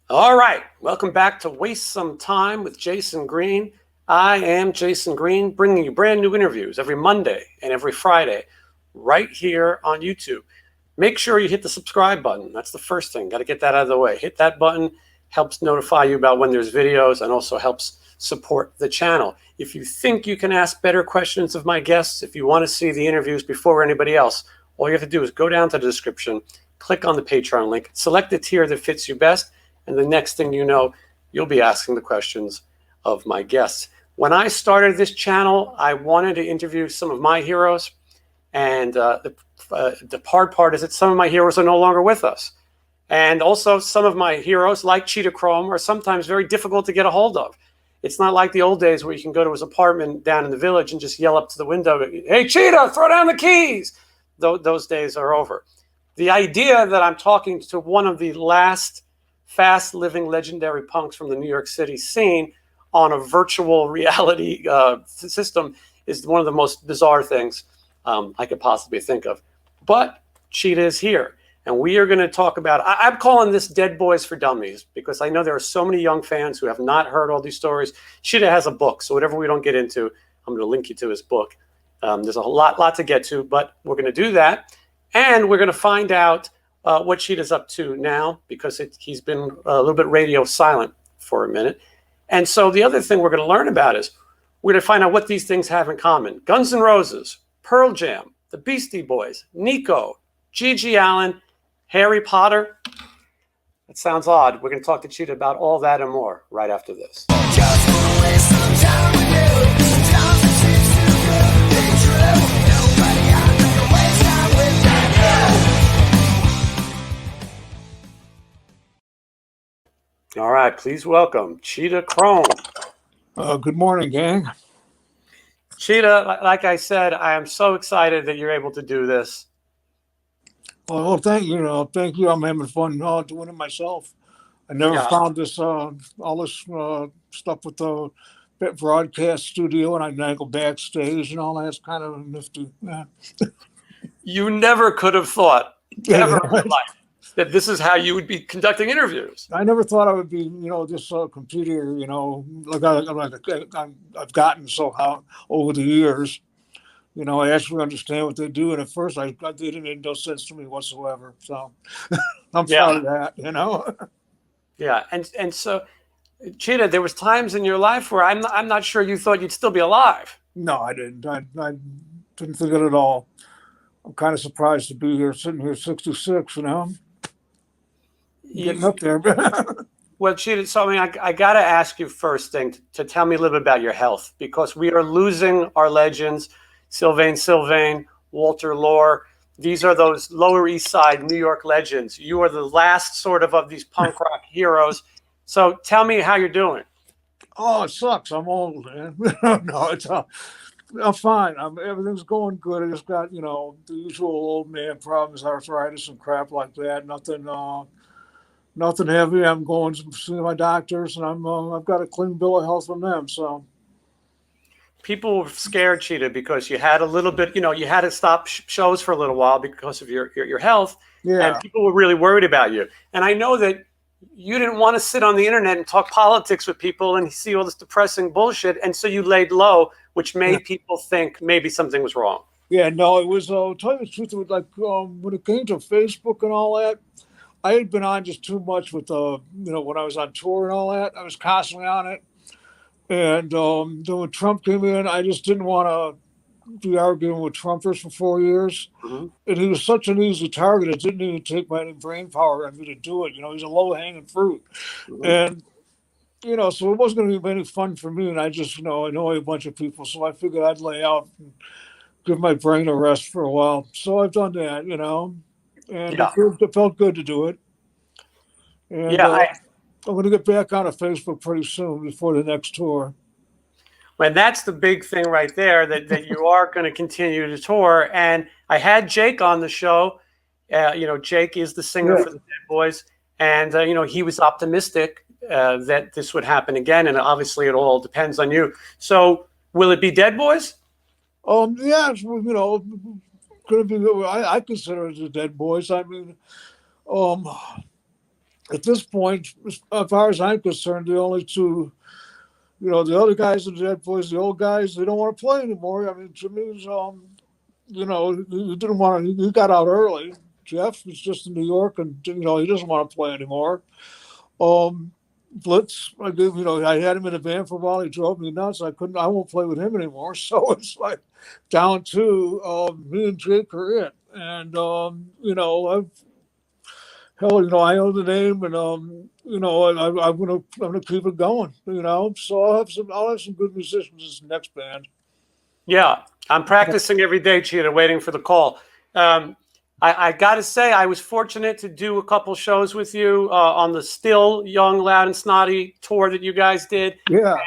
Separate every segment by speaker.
Speaker 1: All right, welcome back to Waste Some Time with Jason Green. I am Jason Green, bringing you brand new interviews every Monday and every Friday right here on YouTube. Make sure you hit the subscribe button. That's the first thing. Got to get that out of the way. Hit that button, helps notify you about when there's videos and also helps support the channel. If you think you can ask better questions of my guests, if you want to see the interviews before anybody else, all you have to do is go down to the description, click on the Patreon link, select the tier that fits you best, and the next thing you know, you'll be asking the questions of my guests. When I started this channel, I wanted to interview some of my heroes. And the hard part is that some of my heroes are no longer with us. And also some of my heroes, like Cheetah Chrome, are sometimes very difficult to get a hold of. It's not like the old days where you can go to his apartment down in the village and just yell up to the window, "Hey, Cheetah, throw down the keys." Those days are over. The idea that I'm talking to one of the last fast-living legendary punks from the New York City scene on a virtual reality system is one of the most bizarre things I could possibly think of. But Cheetah is here, and we are going to talk about, I'm calling this Dead Boys for Dummies, because I know there are so many young fans who have not heard all these stories. Cheetah has a book, so whatever we don't get into, I'm going to link you to his book. There's a lot to get to, but we're going to do that, and we're going to find out what Cheetah's up to now, because he's been a little bit radio silent for a minute. And so the other thing we're going to learn about is we're going to find out what these things have in common. Guns N' Roses, Pearl Jam, the Beastie Boys, Nico, Gigi Allin, Harry Potter. That sounds odd. We're going to talk to Cheetah about all that and more right after this. Just wanna waste some time with you. Sometimes it seems too good to be true. Nobody out there can waste time without you. All right, please welcome Cheetah Chrome.
Speaker 2: Good morning, gang.
Speaker 1: Cheetah, like I said, I am so excited that you're able to do this.
Speaker 2: Well, thank you. Thank you. I'm having fun doing it myself. I never found this all this stuff with the broadcast studio, and I go backstage and all that. It's kind of nifty. Yeah.
Speaker 1: You never could have thought ever in your life that this is how you would be conducting interviews.
Speaker 2: I never thought I would be, this computer, like I've gotten somehow over the years. I actually understand what they do, and at first they didn't make no sense to me whatsoever. So I'm proud of that,
Speaker 1: Yeah, and so, Cheetah, there was times in your life where I'm not sure you thought you'd still be alive.
Speaker 2: No, I didn't. I didn't think it at all. I'm kind of surprised to be here, sitting here, 66. Getting up there.
Speaker 1: Well, Cheetah, so I got to ask you first thing to tell me a little bit about your health, because we are losing our legends. Sylvain Sylvain, Walter Lohr. These are those Lower East Side New York legends. You are the last sort of these punk rock heroes. So tell me how you're doing.
Speaker 2: Oh, it sucks. I'm old, man. No, I'm fine. Everything's going good. I just got, the usual old man problems, arthritis and crap like that. Nothing heavy. I'm going to see my doctors, and I've got a clean bill of health from them. So
Speaker 1: people were scared, Cheetah, because you had a little bit, you had to stop shows for a little while because of your health.
Speaker 2: Yeah.
Speaker 1: And people were really worried about you. And I know that you didn't want to sit on the internet and talk politics with people and see all this depressing bullshit. And so you laid low, which made people think maybe something was wrong.
Speaker 2: Yeah, no, it was, tell you the truth, it was like when it came to Facebook and all that, I had been on just too much with, when I was on tour and all that. I was constantly on it. And then when Trump came in, I just didn't want to be arguing with Trumpers for 4 years.
Speaker 1: Mm-hmm.
Speaker 2: And he was such an easy target. It didn't even take my brain power on me to do it. He's a low-hanging fruit. Mm-hmm. And, so it wasn't going to be any fun for me. And I just, annoy a bunch of people. So I figured I'd lay out and give my brain a rest for a while. So I've done that, And it felt good to do it. And, I'm going to get back on Facebook pretty soon before the next tour.
Speaker 1: Well, that's the big thing right there, that you are going to continue to tour. And I had Jake on the show. Jake is the singer for the Dead Boys. And, he was optimistic that this would happen again. And obviously it all depends on you. So will it be Dead Boys?
Speaker 2: Yeah, could it be? I consider it the Dead Boys. I mean, at this point, as far as I'm concerned, the only two, the other guys, the Dead Boys, the old guys, they don't want to play anymore. I mean, Jimmy's, he didn't want to. He got out early. Jeff was just in New York, and he doesn't want to play anymore. Blitz, I had him in a van for a while. He drove me nuts. I won't play with him anymore. So it's like down to me and Jake are it. And I own the name, and I'm gonna keep it going. So I'll have some good musicians in the next band.
Speaker 1: Yeah, I'm practicing every day, Cheetah, waiting for the call. I got to say, I was fortunate to do a couple shows with you on the Still Young, Loud, and Snotty tour that you guys did.
Speaker 2: Yeah.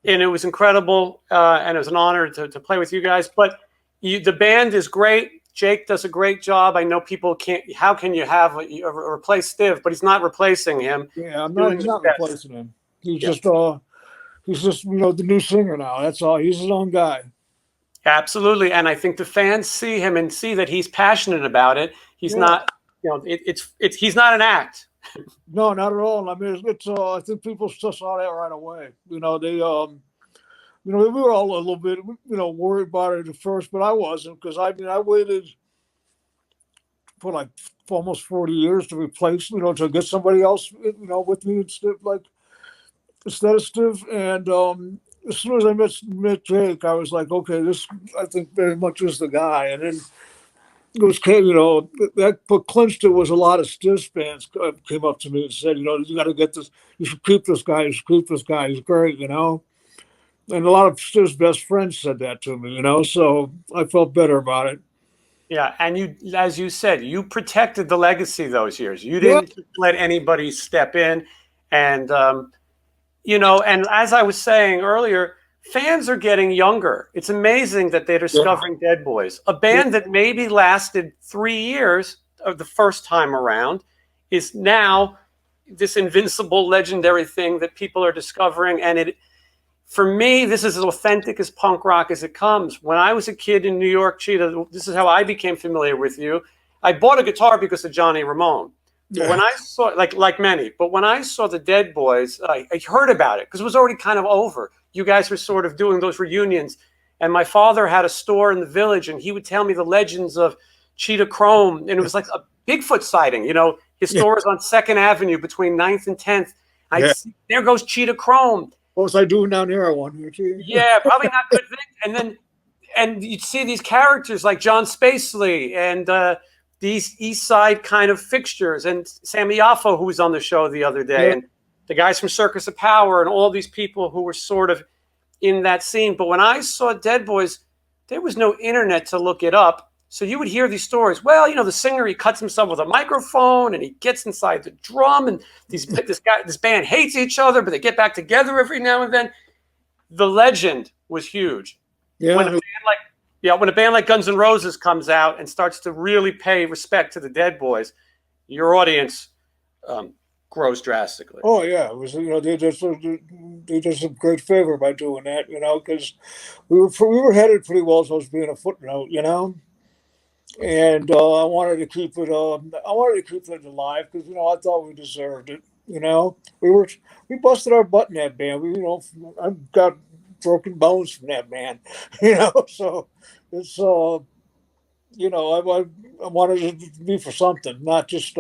Speaker 1: And it was incredible, and it was an honor to play with you guys. But the band is great. Jake does a great job. I know people can't. How can you replace Stiv? But he's not replacing him.
Speaker 2: Yeah, he's not replacing him. He's just the new singer now. That's all. He's his own guy.
Speaker 1: Absolutely, and I think the fans see him and see that he's passionate about it. He's not, he's not an act.
Speaker 2: No, not at all. I mean, I think people just saw that right away. They, we were all a little bit, worried about it at first, but I wasn't, because I waited for almost 40 years to replace, to get somebody else, with me instead of Stiv. And as soon as I met Jake, I was like, okay, this I think very much is the guy. And then it was what clinched it was a lot of Stiv's fans came up to me and said, you got to get this, you should keep this guy, he's great, And a lot of Stiv's best friends said that to me, so I felt better about it.
Speaker 1: Yeah, and you, as you said, you protected the legacy those years. You didn't let anybody step in, and and as I was saying earlier, fans are getting younger. It's amazing that they're discovering Dead Boys, a band that maybe lasted 3 years of the first time around, is now this invincible, legendary thing that people are discovering. And for me, this is as authentic as punk rock as it comes. When I was a kid in New York, Cheetah, this is how I became familiar with you. I bought a guitar because of Johnny Ramone. Yeah. When I saw, like many, but when I saw the Dead Boys, I heard about it because it was already kind of over. You guys were sort of doing those reunions, and my father had a store in the village, and he would tell me the legends of Cheetah Chrome, and it was like a Bigfoot sighting. His store is on 2nd Avenue between 9th and 10th. There goes Cheetah Chrome.
Speaker 2: What was I doing down there? I wonder.
Speaker 1: Yeah, probably not good thing. And you'd see these characters like John Spacely and these East Side kind of fixtures, and Sammy Yafo, who was on the show the other day, and the guys from Circus of Power, and all these people who were sort of in that scene. But when I saw Dead Boys, there was no internet to look it up. So you would hear these stories. Well, the singer, he cuts himself with a microphone, and he gets inside the drum, and this band hates each other, but they get back together every now and then. The legend was huge.
Speaker 2: Yeah.
Speaker 1: When a band like Guns N' Roses comes out and starts to really pay respect to the Dead Boys, your audience grows drastically.
Speaker 2: Oh yeah, it was they did some great favor by doing that, because we were headed pretty well towards being a footnote, and I wanted to keep it alive because I thought we deserved it. We busted our butt in that band. I got broken bones from that band, so it's I wanted it to be for something, not just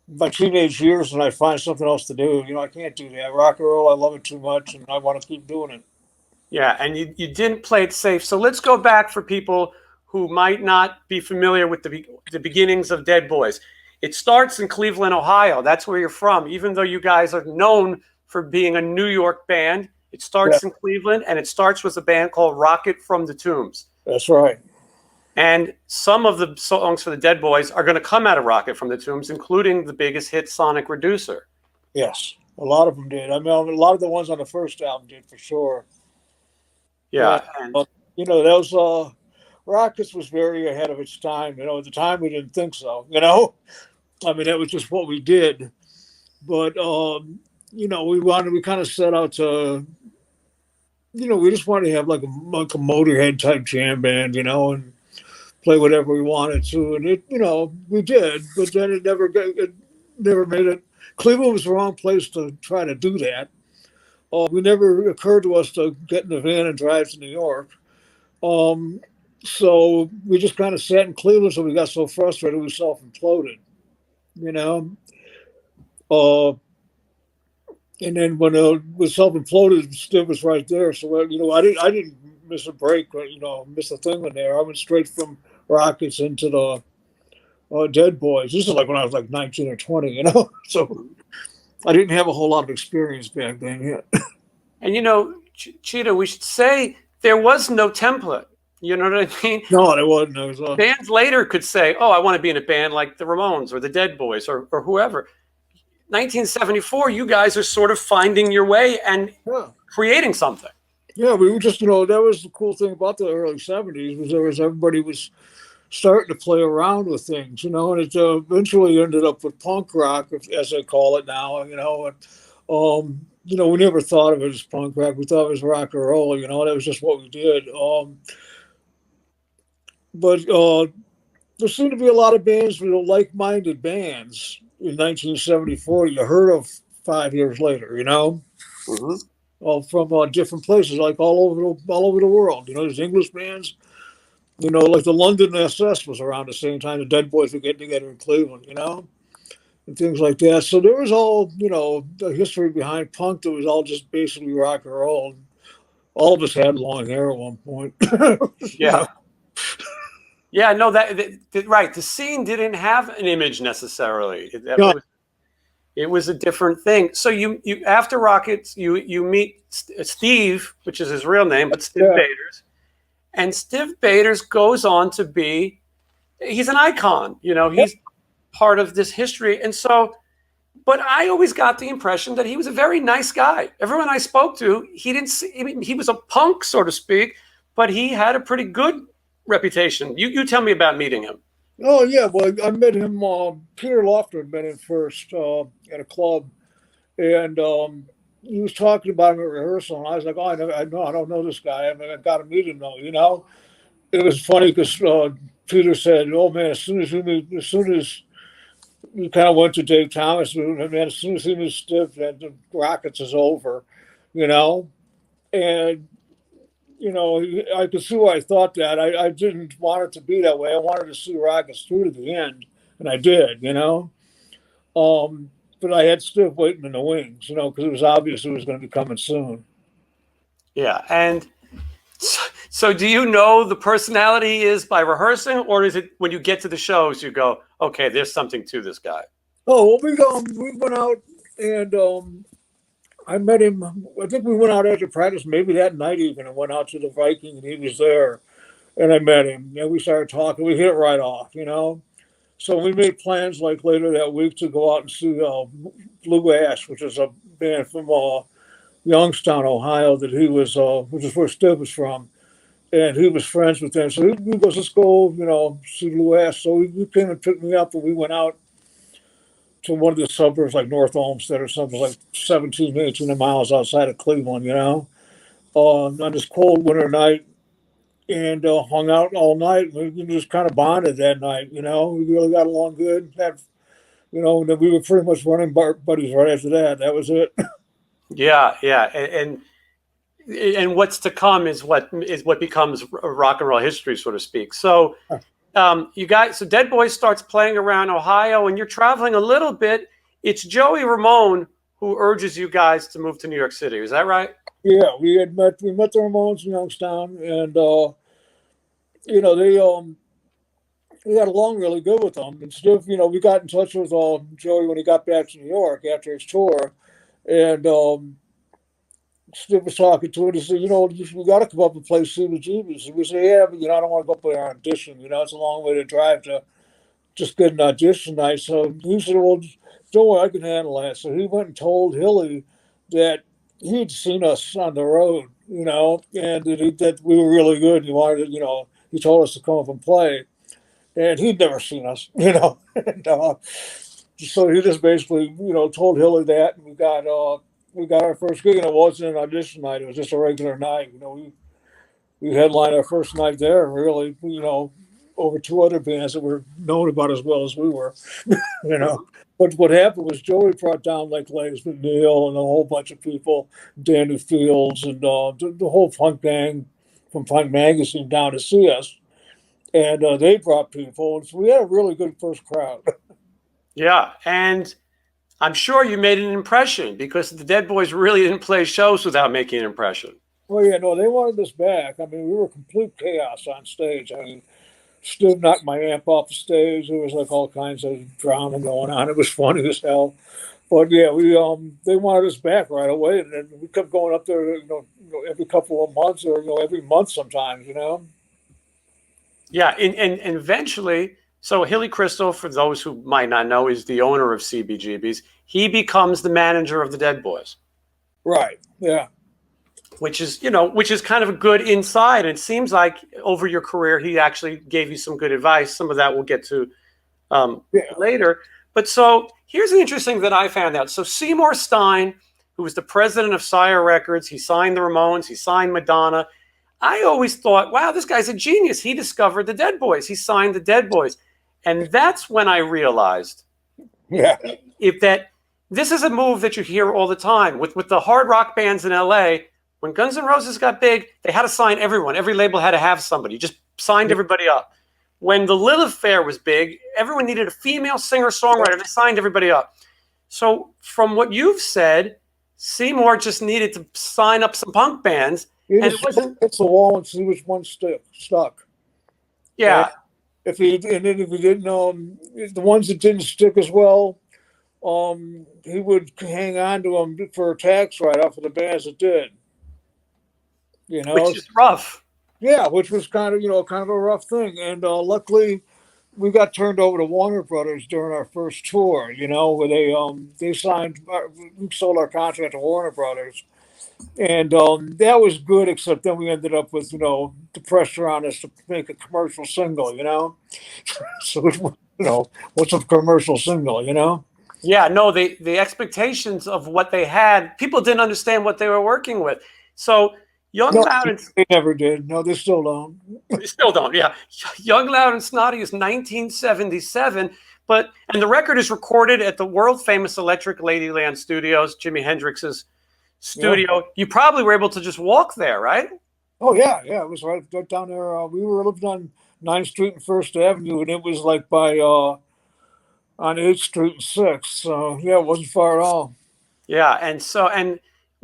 Speaker 2: my teenage years and I find something else to do. I can't do that. Rock and roll, I love it too much, and I want to keep doing it.
Speaker 1: Yeah, and you didn't play it safe. So let's go back for people who might not be familiar with the beginnings of Dead Boys. It starts in Cleveland, Ohio. That's where you're from. Even though you guys are known for being a New York band, it starts in Cleveland, and it starts with a band called Rocket from the Tombs.
Speaker 2: That's right.
Speaker 1: And some of the songs for the Dead Boys are going to come out of Rocket from the Tombs, including the biggest hit, Sonic Reducer.
Speaker 2: Yes, a lot of them did. I mean, a lot of the ones on the first album did for sure.
Speaker 1: Yeah.
Speaker 2: Those Rockets was very ahead of its time. At the time we didn't think so. I mean, that was just what we did. But we kind of set out to, we just wanted to have like a Motorhead type jam band, and play whatever we wanted to, and we did. But then it never made it. Cleveland was the wrong place to try to do that. We never occurred to us to get in the van and drive to New York. Um, so we just kind of sat in Cleveland. So we got so frustrated we self-imploded. You know. Uh, and then when it was self-imploded, Stiv was right there. So I didn't miss a break. Or, miss a thing in there. I went straight from Rockets into the Dead Boys. This is like when I was like 19 or 20. So I didn't have a whole lot of experience back then yet.
Speaker 1: And Cheetah, we should say there was no template. You know what I mean?
Speaker 2: No, there wasn't. There was,
Speaker 1: bands later could say, "Oh, I want to be in a band like the Ramones or the Dead Boys or whoever." 1974, you guys are sort of finding your way and creating something.
Speaker 2: Yeah, we were just, that was the cool thing about the early 70s was everybody was starting to play around with things, and it eventually ended up with punk rock, as they call it now, we never thought of it as punk rock. We thought it was rock and roll, that was just what we did. But there seemed to be a lot of bands, like-minded bands in 1974 you heard of 5 years later,
Speaker 1: Mm-hmm.
Speaker 2: From different places, like all over the world. There's English bands, like the London SS was around the same time the Dead Boys were getting together in Cleveland, and things like that. So there was all, the history behind punk that was all just basically rock and roll. All of us had long hair at one point.
Speaker 1: Yeah. Yeah, no, that right. The scene didn't have an image necessarily. It was a different thing. So you after Rockets, you meet Stiv, which is his real name, but Stiv Bators, and Stiv Bators goes on to be, he's an icon. He's part of this history, and so. But I always got the impression that he was a very nice guy. Everyone I spoke to, he was a punk, so to speak, but he had a pretty good reputation. You tell me about meeting him.
Speaker 2: Oh yeah, well I met him. Peter Lofton met him first at a club, and he was talking about him at rehearsal, and I was like, "Oh, I don't know this guy. I've got to meet him though." It was funny because Peter said, "Oh man, as soon as we kind of went to Dave Thomas, man, as soon as he was stiff, the Rockets is over," and. I could see why I thought that. I didn't want it to be that way. I wanted to see Rockets through to the end, and I did, But I had Stiv waiting in the wings, because it was obvious it was going to be coming soon.
Speaker 1: Yeah, and so do you know the personality is by rehearsing, or is it when you get to the shows you go, okay, there's something to this guy?
Speaker 2: Oh, well, we went out and I met him. I think we went out after practice, maybe that night even, and went out to the Viking, and he was there. And I met him, and we started talking. We hit it right off, So we made plans like later that week to go out and see Blue Ash, which is a band from Youngstown, Ohio, that he was, which is where Stiv was from, and he was friends with them. So he goes, "Let's go, see Blue Ash." So he came and picked me up, and we went out to one of the suburbs like North Olmsted or something, like 17, 18 miles outside of Cleveland, on this cold winter night, and hung out all night. We just kind of bonded that night, We really got along good. And then we were pretty much running buddies right after that. That was it.
Speaker 1: Yeah, yeah, and what's to come is what becomes rock and roll history, so to speak. So. So Dead Boys starts playing around Ohio, and you're traveling a little bit. It's Joey Ramone who urges you guys to move to New York City. Is that right?
Speaker 2: Yeah, we met the Ramones in Youngstown, and we got along really good with them. And Stiv, we got in touch with Joey when he got back to New York after his tour, and Stiv was talking to it. He said, we got to come up and play CBGBS. And we said, yeah, but, I don't want to go up there and audition. It's a long way to drive to just get an audition night. So he said, well, don't worry, I can handle that. So he went and told Hilly that he'd seen us on the road, and that we were really good. He wanted to, he told us to come up and play. And he'd never seen us, And, so he just basically, told Hilly that. And we got our first gig, and it wasn't an audition night. It was just a regular night. We headlined our first night there, really, over two other bands that were known about as well as we were, But what happened was Joey brought down like Legs McNeil and a whole bunch of people, Danny Fields and the whole Funk gang from Funk Magazine down to see us. And they brought people. And so we had a really good first crowd.
Speaker 1: Yeah, and I'm sure you made an impression because the Dead Boys really didn't play shows without making an impression.
Speaker 2: Oh, yeah, no, they wanted us back. I mean, we were complete chaos on stage. I mean, Stiv knocked my amp off the stage. There was like all kinds of drama going on. It was funny as hell. But yeah, we they wanted us back right away, and then we kept going up there, every couple of months or every month sometimes,
Speaker 1: Yeah, and eventually, so Hilly Crystal, for those who might not know, is the owner of CBGB's. He becomes the manager of the Dead Boys.
Speaker 2: Right. Yeah.
Speaker 1: Which is kind of a good insight. And it seems like over your career, he actually gave you some good advice. Some of that we'll get to later. But so here's the interesting that I found out. So Seymour Stein, who was the president of Sire Records, he signed the Ramones, he signed Madonna. I always thought, wow, this guy's a genius. He discovered the Dead Boys. He signed the Dead Boys. And that's when I realized if that this is a move that you hear all the time with the hard rock bands in LA. When Guns N' Roses got big, they had to sign everyone. Every label had to have somebody. Just signed everybody up. When the Lilith Fair was big, everyone needed a female singer-songwriter. They signed everybody up. So from what you've said, Seymour just needed to sign up some punk bands.
Speaker 2: It's the wall and see which one stuck.
Speaker 1: Yeah.
Speaker 2: If he didn't the ones that didn't stick as well, he would hang on to them for a tax write-off for the bands that did.
Speaker 1: Which is rough.
Speaker 2: Yeah, which was kind of a rough thing. And luckily, we got turned over to Warner Brothers during our first tour. Where they signed, we sold our contract to Warner Brothers, and that was good. Except then we ended up with the pressure on us to make a commercial single. So what's a commercial single?
Speaker 1: Yeah, no, the expectations of what they had, people didn't understand what they were working with. So. Loud and
Speaker 2: they never did. No, they still don't.
Speaker 1: They still don't. Yeah, Young, Loud, and Snotty is 1977, and the record is recorded at the world famous Electric Ladyland Studios, Jimi Hendrix's studio. Yeah. You probably were able to just walk there, right?
Speaker 2: Oh yeah, it was right down there. We were living on 9th Street and First Avenue, and it was like by on 8th Street and 6th. So yeah, it wasn't far at all.
Speaker 1: Yeah, and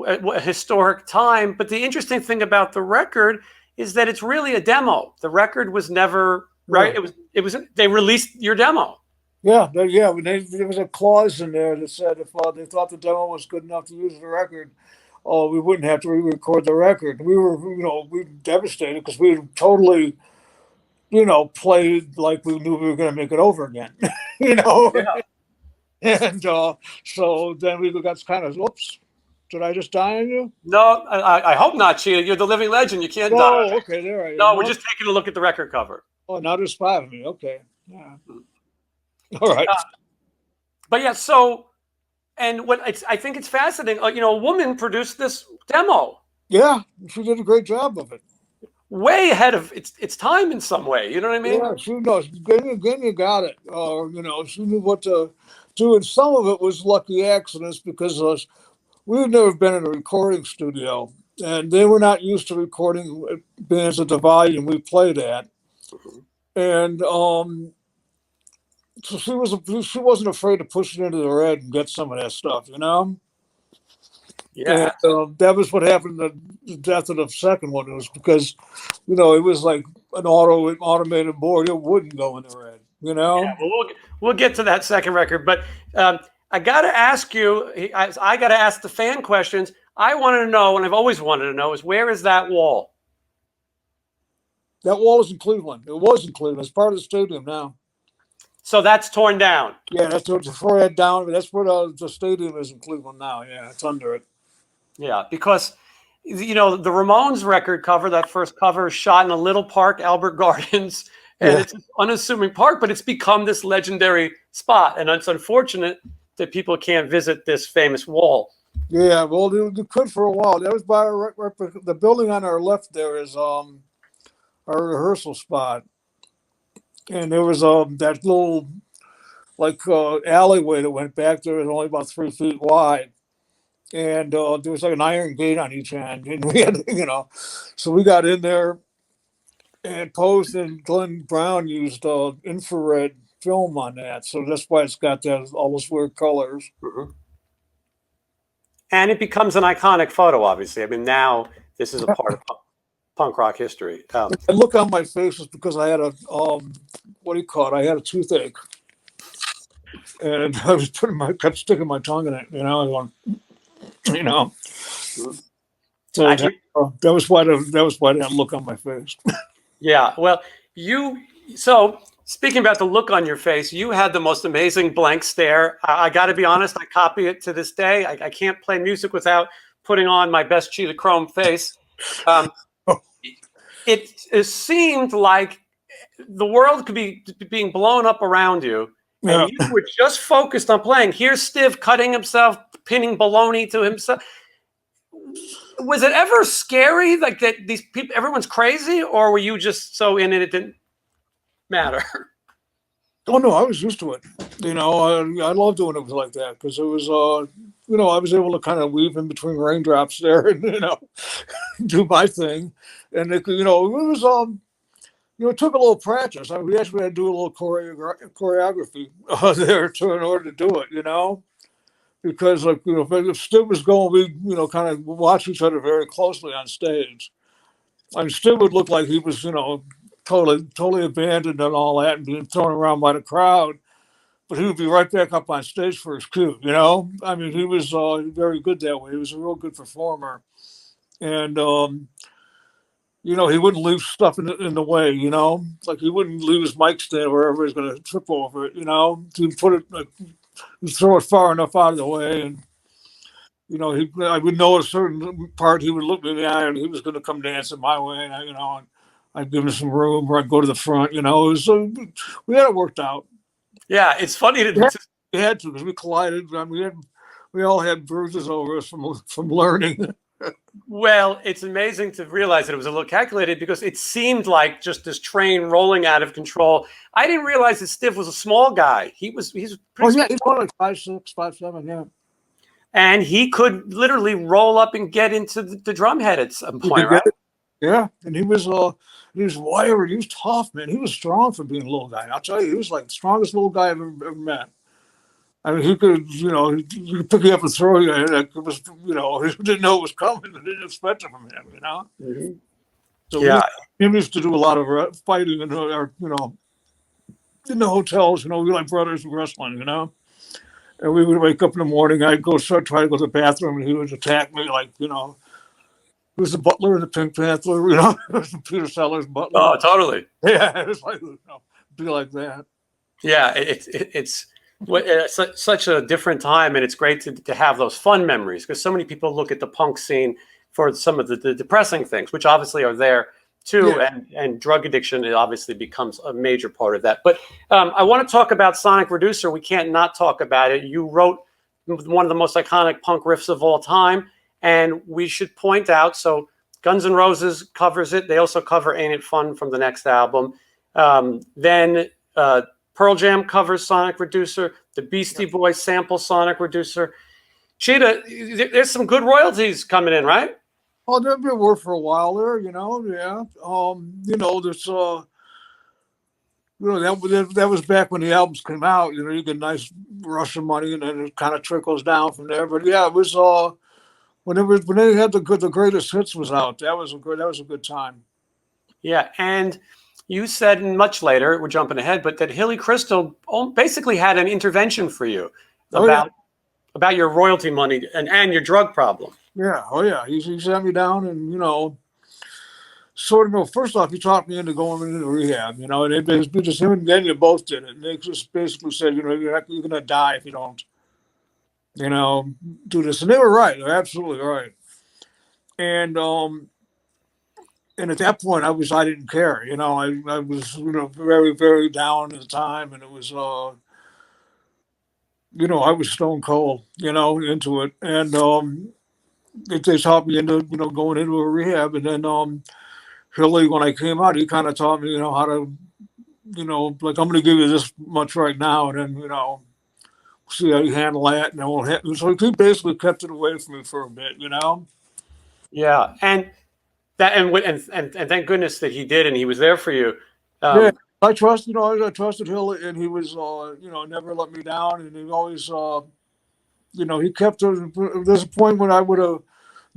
Speaker 1: a historic time. But the interesting thing about the record is that it's really a demo. The record was never right. It was they released your demo.
Speaker 2: Yeah. There was a clause in there that said if they thought the demo was good enough to use the record, we wouldn't have to re-record the record. We were we were devastated because we totally played like we knew we were going to make it over again.
Speaker 1: Yeah.
Speaker 2: And so then we got kind of oops. Did I just die on you?
Speaker 1: No, I hope not, Cheetah. You're the living legend. You can't die.
Speaker 2: Oh, okay, there I am.
Speaker 1: No, we're just taking a look at the record cover.
Speaker 2: Oh, now there's 5 of me. Okay. Yeah. All right.
Speaker 1: But yeah, so, and I think it's fascinating. A woman produced this demo.
Speaker 2: Yeah, she did a great job of it.
Speaker 1: Way ahead of its time in some way. You know what I mean?
Speaker 2: Yeah, she knows. Again, you got it. She knew what to do. And some of it was lucky accidents because we've never been in a recording studio, and they were not used to recording bands at the volume we played at. And so she wasn't afraid to push it into the red and get some of that stuff,
Speaker 1: Yeah.
Speaker 2: And, that was what happened to the death of the second one. It was because, it was like an automated board. It wouldn't go in the red, Yeah,
Speaker 1: well, we'll get to that second record, but I got to ask you, I got to ask the fan questions. I want to know, and I've always wanted to know, is where is that wall?
Speaker 2: That wall is in Cleveland. It was in Cleveland. It's part of the stadium now.
Speaker 1: So that's torn down?
Speaker 2: Yeah, that's before I had down. That's where the stadium is in Cleveland now. Yeah, it's under it.
Speaker 1: Yeah, because, the Ramones record cover, that first cover is shot in a little park, Albert Gardens, and it's an unassuming park, but it's become this legendary spot, and it's unfortunate that people can't visit this famous wall.
Speaker 2: Yeah, well, they could for a while. That was by the building on our left. There is our rehearsal spot, and there was that little alleyway that went back there. It was only about 3 feet wide. And there was like an iron gate on each end. And we had, so we got in there and posed, and Glenn Brown used infrared film on that. So that's why it's got all those weird colors.
Speaker 1: Mm-hmm. And it becomes an iconic photo, obviously. I mean, now this is a part of punk rock history.
Speaker 2: The look on my face was because I had I had a toothache. And I was kept sticking my tongue in it, going, So that was why that look on my face.
Speaker 1: Yeah, well, so speaking about the look on your face, you had the most amazing blank stare. I got to be honest, I copy it to this day. I can't play music without putting on my best Cheetah Chrome face. It seemed like the world could be being blown up around you, and you were just focused on playing. Here's Stiv cutting himself, pinning baloney to himself. Was it ever scary, like that these people, everyone's crazy, or were you just so in it didn't matter?
Speaker 2: Oh no, I was used to it. I love doing it like that because it was, I was able to kind of weave in between raindrops there and do my thing, and it was it took a little practice. We actually had to do a little choreography there in order to do it, because if Stiv was going, we kind of watch each other very closely on stage. I mean, Stiv would look like he was totally abandoned and all that and being thrown around by the crowd, but he would be right back up on stage for his cue. I mean, he was very good that way. He was a real good performer, and he wouldn't leave stuff in the way. Like he wouldn't leave his mic stand wherever he's going to trip over it. He'd put it throw it far enough out of the way, and I would know a certain part. He would look me in the eye, and he was going to come dancing my way, and I'd give him some room, or I'd go to the front. It was, we had it worked out.
Speaker 1: Yeah, it's funny
Speaker 2: we had to because we collided. I mean, we all had bruises over us from learning.
Speaker 1: Well, it's amazing to realize that it was a little calculated because it seemed like just this train rolling out of control. I didn't realize that Stiv was a small guy. He's pretty
Speaker 2: small. He's like 5'6", 5'7", yeah.
Speaker 1: And he could literally roll up and get into the drum head at some point, right?
Speaker 2: Yeah, and he was wiry. He was tough, man. He was strong for being a little guy. I'll tell you, he was like the strongest little guy I've ever met. I mean, he could, he could pick you up and throw you. And it was, he didn't know it was coming. They didn't expect it from him,
Speaker 1: Mm-hmm.
Speaker 2: So yeah, he used to do a lot of fighting in the hotels. We like brothers wrestling, And we would wake up in the morning. I'd try to go to the bathroom, and he would attack me like, who's the butler in the Pink Panther? Peter Sellers' butler.
Speaker 1: Oh, totally.
Speaker 2: Yeah, it was like, be like that.
Speaker 1: Yeah, it's such a different time, and it's great to have those fun memories because so many people look at the punk scene for some of the depressing things, which obviously are there too, and drug addiction, it obviously becomes a major part of that. But I want to talk about Sonic Reducer. We can't not talk about it. You wrote one of the most iconic punk riffs of all time, and we should point out, so Guns N' Roses covers it. They also cover Ain't It Fun from the next album. Then Pearl Jam covers Sonic Reducer. The Beastie Boys sample Sonic Reducer. Cheetah, there's some good royalties coming in, right?
Speaker 2: Oh, they've been working for a while there, yeah. There's that was back when the albums came out. You get a nice rush of money, and then it kind of trickles down from there. But yeah, it was when they had the greatest hits was out. That was a good time.
Speaker 1: Yeah, and you said much later, we're jumping ahead, but that Hilly Crystal basically had an intervention for you about your royalty money and your drug problem.
Speaker 2: Yeah, he sat me down and sort of. First off, he talked me into going into rehab. And it just him and Daniel both did it. And they just basically said, you're going to die if you don't, do this. And they were right. They're absolutely right. And at that point, I didn't care. I was very, very down at the time, and it was I was stone cold, into it, and they taught me into going into a rehab, and then Hilly, when I came out, he kind of taught me how to you know, like I'm going to give you this much right now, and then, you know, see how you handle that, and then we'll hit. So he basically kept it away from me for a bit, you know.
Speaker 1: Yeah, and that and thank goodness that he did, and he was there for you.
Speaker 2: Yeah,
Speaker 1: Um,
Speaker 2: I trust, you know, I trusted Hill, and he was, you know, never let me down, and he always, you know, he kept it. There's a point when I would have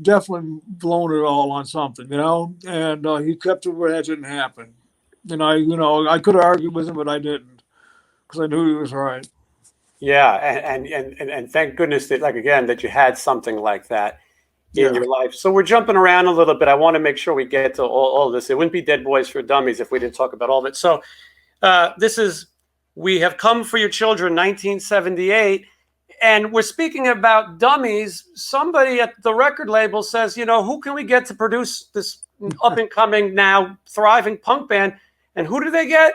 Speaker 2: definitely blown it all on something, you know, and he kept it where that didn't happen. And you know, I could have argued with him, but I didn't because I knew he was right.
Speaker 1: yeah, and thank goodness that, like, again, that you had something like that in
Speaker 2: Yeah.
Speaker 1: your life. So we're jumping around a little bit. I want to make sure we get to all this. It wouldn't be Dead Boys for Dummies if we didn't talk about all of it. So this is We Have Come for Your Children, 1978. And we're speaking about Dummies. Somebody at the record label says, you know, who can we get to produce this up and coming, now thriving punk band? And who do they get?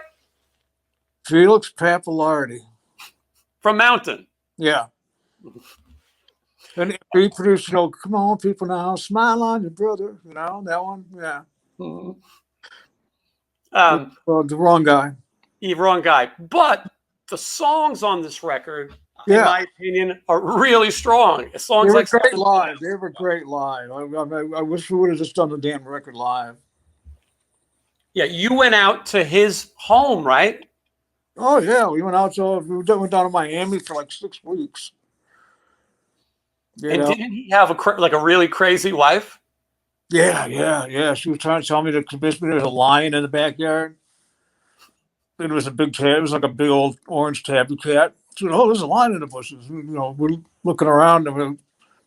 Speaker 2: Felix Pappalardi.
Speaker 1: From Mountain.
Speaker 2: Yeah. And he produced, you know, come on, people now, smile on your brother, you know, that one. Yeah.
Speaker 1: Mm-hmm.
Speaker 2: The wrong guy.
Speaker 1: You're wrong guy. But the songs on this record, in
Speaker 2: Yeah.
Speaker 1: my opinion, are really strong. Songs
Speaker 2: They were
Speaker 1: like
Speaker 2: great live. They were great live. I wish we would have just done the damn record live.
Speaker 1: Yeah, you went out to his home, right?
Speaker 2: Oh yeah, we went out to went down to Miami for like 6 weeks. You
Speaker 1: And
Speaker 2: know?
Speaker 1: didn't he have a really crazy wife?
Speaker 2: Yeah. She was trying to tell me to convince me there was a lion in the backyard. It was a big tab. It was like a big old orange tabby cat. She said, "Oh, there's a lion in the bushes." You know, we're looking around and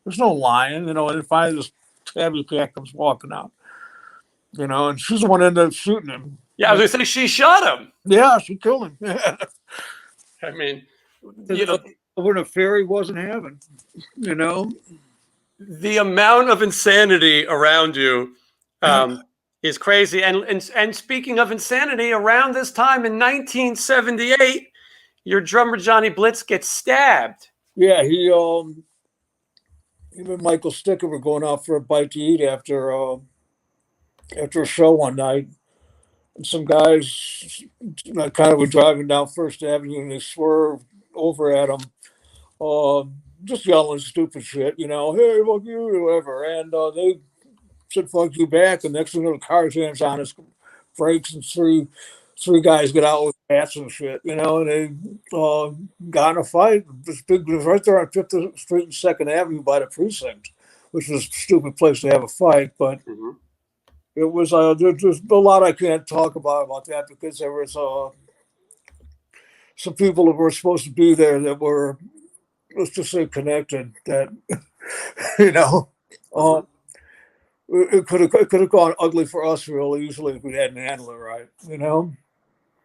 Speaker 2: there's no lion. You know, and then finally this tabby cat comes walking out. You know, and she's the one that ended up shooting him.
Speaker 1: Yeah, I was going to say she shot him.
Speaker 2: Yeah, she killed him.
Speaker 1: I mean, you know,
Speaker 2: what a fairy wasn't having. You know,
Speaker 1: the amount of insanity around you is crazy. And speaking of insanity, around this time in 1978, your drummer Johnny Blitz gets stabbed.
Speaker 2: Yeah, him and Michael Sticker were going out for a bite to eat after a show one night. And some guys kind of were driving down First Avenue and they swerved over at him, just yelling stupid shit, you know, hey, fuck you, or whatever. And they said, fuck you back. And next thing you know, the car jams on his brakes and three guys get out with bats and shit, you know, and they got in a fight. It was right there on 5th Street and 2nd Avenue by the precinct, which was a stupid place to have a fight, but it was there's a lot I can't talk about that because there was some people that were supposed to be there that were, let's just say, connected. That you know, it could have gone ugly for us real easily if we hadn't handled it right. You know.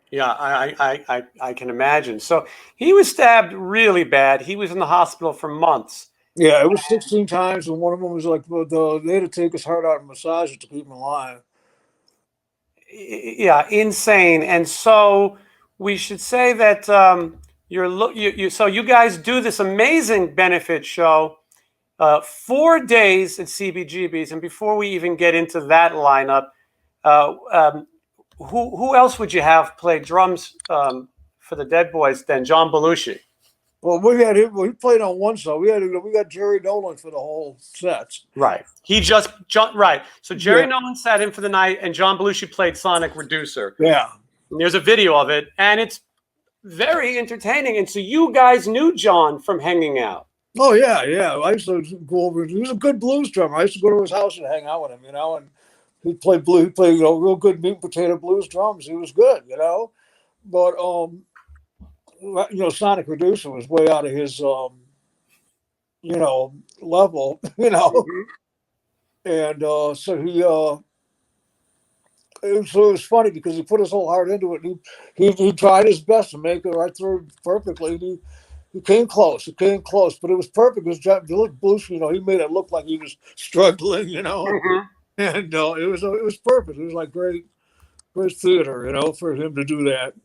Speaker 1: Yeah, I can imagine. So he was stabbed really bad. He was in the hospital for months.
Speaker 2: Yeah, it was 16 times, and one of them was like, they had to take his heart out and massage it to keep him alive.
Speaker 1: Yeah, insane. And so we should say that so you guys do this amazing benefit show, 4 days at CBGB's. And before we even get into that lineup, who else would you have play drums for the Dead Boys than John Belushi?
Speaker 2: Well, we had him. We played on one side. We got Jerry Nolan for the whole set.
Speaker 1: Right. Right. So Jerry Nolan sat in for the night, and John Belushi played Sonic Reducer.
Speaker 2: Yeah.
Speaker 1: And there's a video of it, and it's very entertaining. And so you guys knew John from hanging out.
Speaker 2: Oh yeah. I used to go over. He was a good blues drummer. I used to go to his house and hang out with him. You know, and he played blues. He played real good meat and potato blues drums. He was good. You know, but Sonic Reducer was way out of his, level, you know. And so it was funny because he put his whole heart into it. He tried his best to make it right through perfectly. He came close. But it was perfect because Belushi, he made it look like he was struggling, and it was perfect. It was like great theater, for him to do that.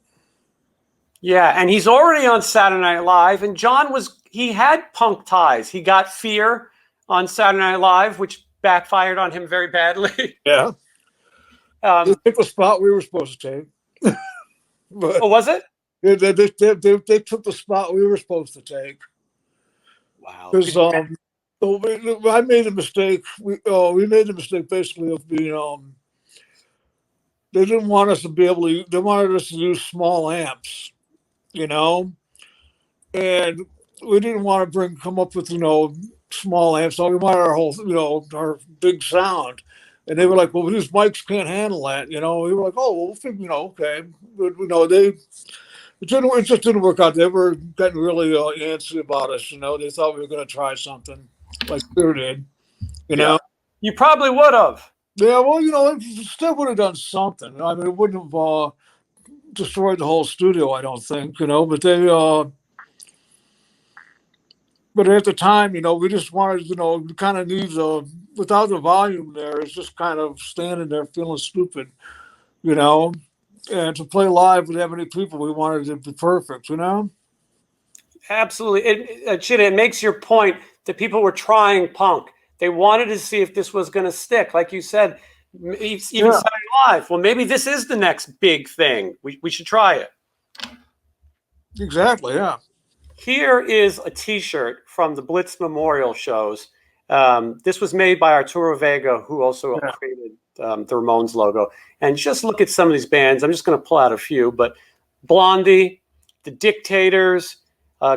Speaker 1: Yeah, and he's already on Saturday Night Live, and he had punk ties. He got Fear on Saturday Night Live, which backfired on him very badly.
Speaker 2: Yeah. He took the spot we were supposed to take. But
Speaker 1: Oh, was it?
Speaker 2: they took the spot we were supposed to take.
Speaker 1: Wow.
Speaker 2: Because I made a mistake. We made the mistake basically of being they didn't want us to be able to. They wanted us to use small amps, you know, and we didn't want to come up with small amps. So we wanted our whole our big sound. And they were like, "Well, these mics can't handle that." We were like, "Oh, well, we'll figure, okay." But it just didn't work out. They were getting really antsy about us. They thought we were going to try something like Clear did.
Speaker 1: Yeah. You probably would have.
Speaker 2: Yeah, well, it still would have done something. I mean, it wouldn't have destroyed the whole studio, I don't think. But they, but at the time, we just wanted, we kind of need without the volume there, it's just kind of standing there feeling stupid, and to play live with that many people, we wanted it to be perfect,
Speaker 1: Absolutely. Cheetah, it makes your point that people were trying punk. They wanted to see if this was going to stick. Like you said, even Saturday Live. Well, maybe this is the next big thing. We should try it.
Speaker 2: Exactly, yeah.
Speaker 1: Here is a T-shirt from the Blitz Memorial shows. This was made by Arturo Vega, who also created the Ramones logo. And just look at some of these bands. I'm just going to pull out a few. But Blondie, The Dictators,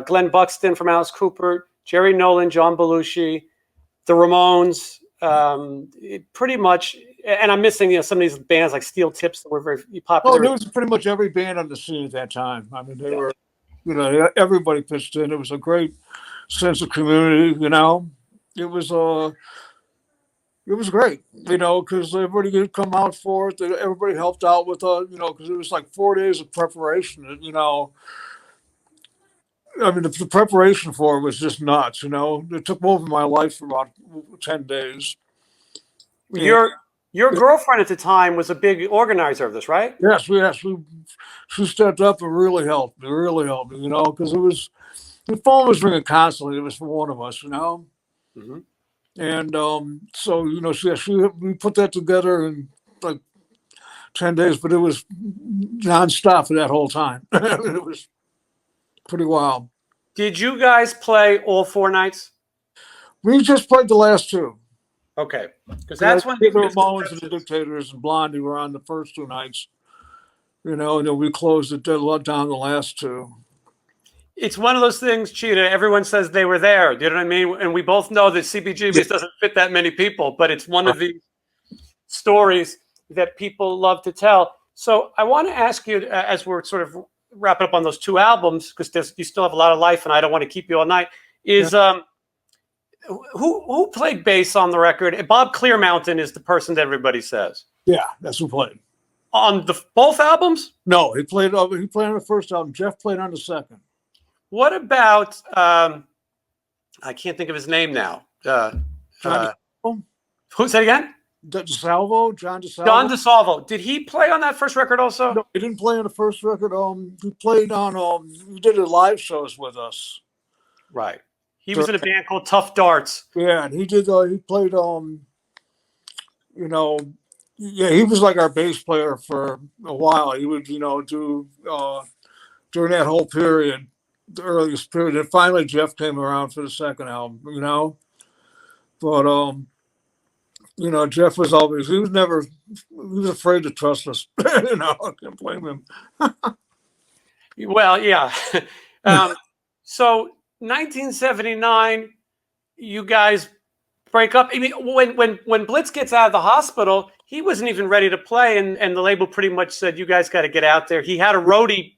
Speaker 1: Glenn Buxton from Alice Cooper, Jerry Nolan, John Belushi, the Ramones, pretty much, and I'm missing some of these bands like Steel Tips that were very popular.
Speaker 2: Oh, there was pretty much every band on the scene at that time. I mean, they were, everybody pitched in. It was a great sense of community. It was great. Because everybody did come out for it. Everybody helped out with because it was like 4 days of preparation. I mean, the preparation for it was just nuts. It took over my life for about 10 days.
Speaker 1: Your girlfriend at the time was a big organizer of this, right?
Speaker 2: Yes. She stepped up and really helped me. Because the phone was ringing constantly. It was for one of us,
Speaker 1: Mm-hmm.
Speaker 2: And so we put that together in like 10 days, but it was nonstop for that whole time. It was pretty wild.
Speaker 1: Did you guys play all 4 nights?
Speaker 2: We just played the last 2.
Speaker 1: Okay, because that's when
Speaker 2: the Ramones and the Dictators and Blondie were on the first 2 nights. And then we closed it down the last 2.
Speaker 1: It's one of those things, Cheetah. Everyone says they were there. Do you know what I mean? And we both know that CBGBS doesn't fit that many people, but it's one of these stories that people love to tell. So I want to ask you, as we're sort of wrapping up on those 2 albums, because you still have a lot of life, and I don't want to keep you all night. Who played bass on the record? Bob Clearmountain is the person that everybody says.
Speaker 2: Yeah, that's who played
Speaker 1: on both albums.
Speaker 2: No, he played on the first album. Jeff played on the second.
Speaker 1: What about I can't think of his name now. Who's that again?
Speaker 2: John DeSalvo.
Speaker 1: John DeSalvo. Did he play on that first record also?
Speaker 2: No, he didn't play on the first record. He played on. He did the live shows with us.
Speaker 1: Right. He was in a band called Tough Darts.
Speaker 2: Yeah, and he did. He played. He was like our bass player for a while. He would, do during that whole period, the earliest period. And finally, Jeff came around for the second album. But Jeff was always. He was afraid to trust us. I can't blame him.
Speaker 1: Well, yeah. So 1979, you guys break up. I mean, when Blitz gets out of the hospital, he wasn't even ready to play, and the label pretty much said, "You guys got to get out there." He had a roadie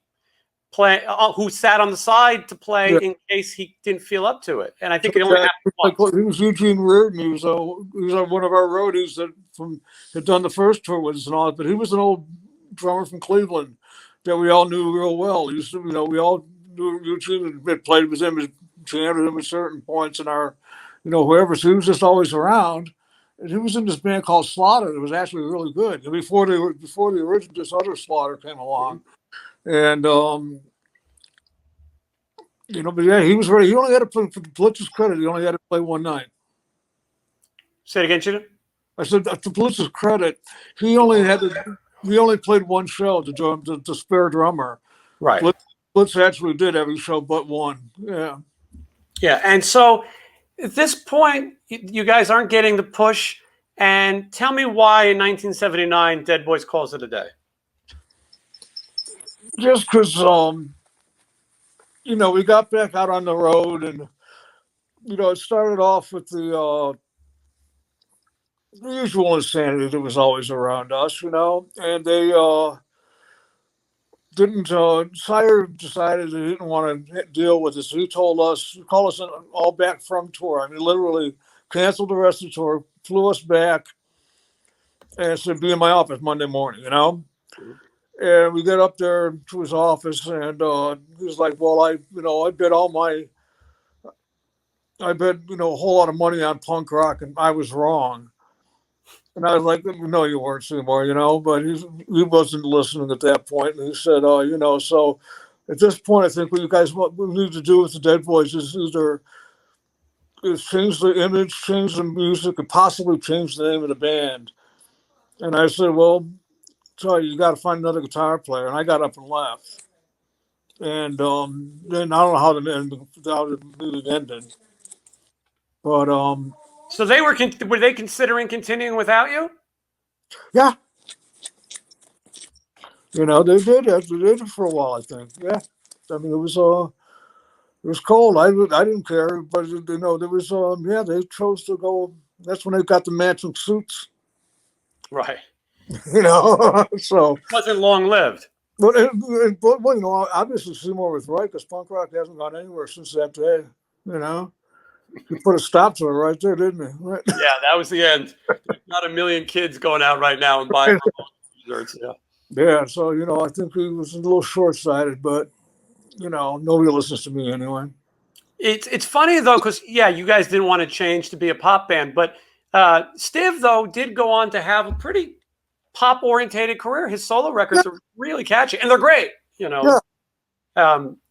Speaker 1: play who sat on the side to play in case he didn't feel up to it, and I think it only happened once.
Speaker 2: He was Eugene Reardon. He was one of our roadies that had done the first tour with us and all, but he was an old drummer from Cleveland that we all knew real well. He used to, we all knew Eugene and had played with him, jammed with him at certain points in our, whoever. So he was just always around. And he was in this band called Slaughter. It was actually really good. And before the original, this other Slaughter came along, and but yeah, he was ready. He only had to play, for Blitz's credit, he only had to play one night.
Speaker 1: Say it again, Cheetah.
Speaker 2: I said, to Blitz's credit, he only had to. we only played one show, the spare drummer.
Speaker 1: Right.
Speaker 2: Blitz actually did every show but one. Yeah.
Speaker 1: Yeah. And so at this point, you guys aren't getting the push. And tell me why in 1979 Dead Boys calls it a day.
Speaker 2: Just because, we got back out on the road, and it started off with the usual insanity that was always around us, and they didn't. Sire decided they didn't want to deal with this. He told us, call us an all back from tour. I mean, literally canceled the rest of the tour, flew us back, and said, "Be in my office Monday morning," And we get up there to his office, and he was like, "Well, I bet a whole lot of money on punk rock, and I was wrong." And I was like, "No, you weren't, Seymour," But he wasn't listening at that point. And he said, so at this point, I think what you guys need to do with the Dead Boys is either change the image, change the music, and possibly change the name of the band." And I said, "Well, sorry, you got to find another guitar player." And I got up and left. And then I don't know how the meeting ended, but
Speaker 1: So were they considering continuing without you?
Speaker 2: yeah, they did it. They did it for a while, I think. Yeah, I mean it was cold. I didn't care, but there was they chose to go. That's when they got the matching suits.
Speaker 1: Right.
Speaker 2: So
Speaker 1: it wasn't long lived.
Speaker 2: But obviously Seymour was right, because punk rock hasn't gone anywhere since that day. He put a stop to it right there, didn't he? Right.
Speaker 1: Yeah, that was the end. There's not a million kids going out right now and buying t-shirts. Yeah.
Speaker 2: Yeah, so I think he was a little short-sighted, but nobody listens to me anyway.
Speaker 1: It's funny though, because you guys didn't want to change to be a pop band, but Stiv though did go on to have a pretty pop-orientated career. His solo records are really catchy, and they're great.
Speaker 2: Yeah.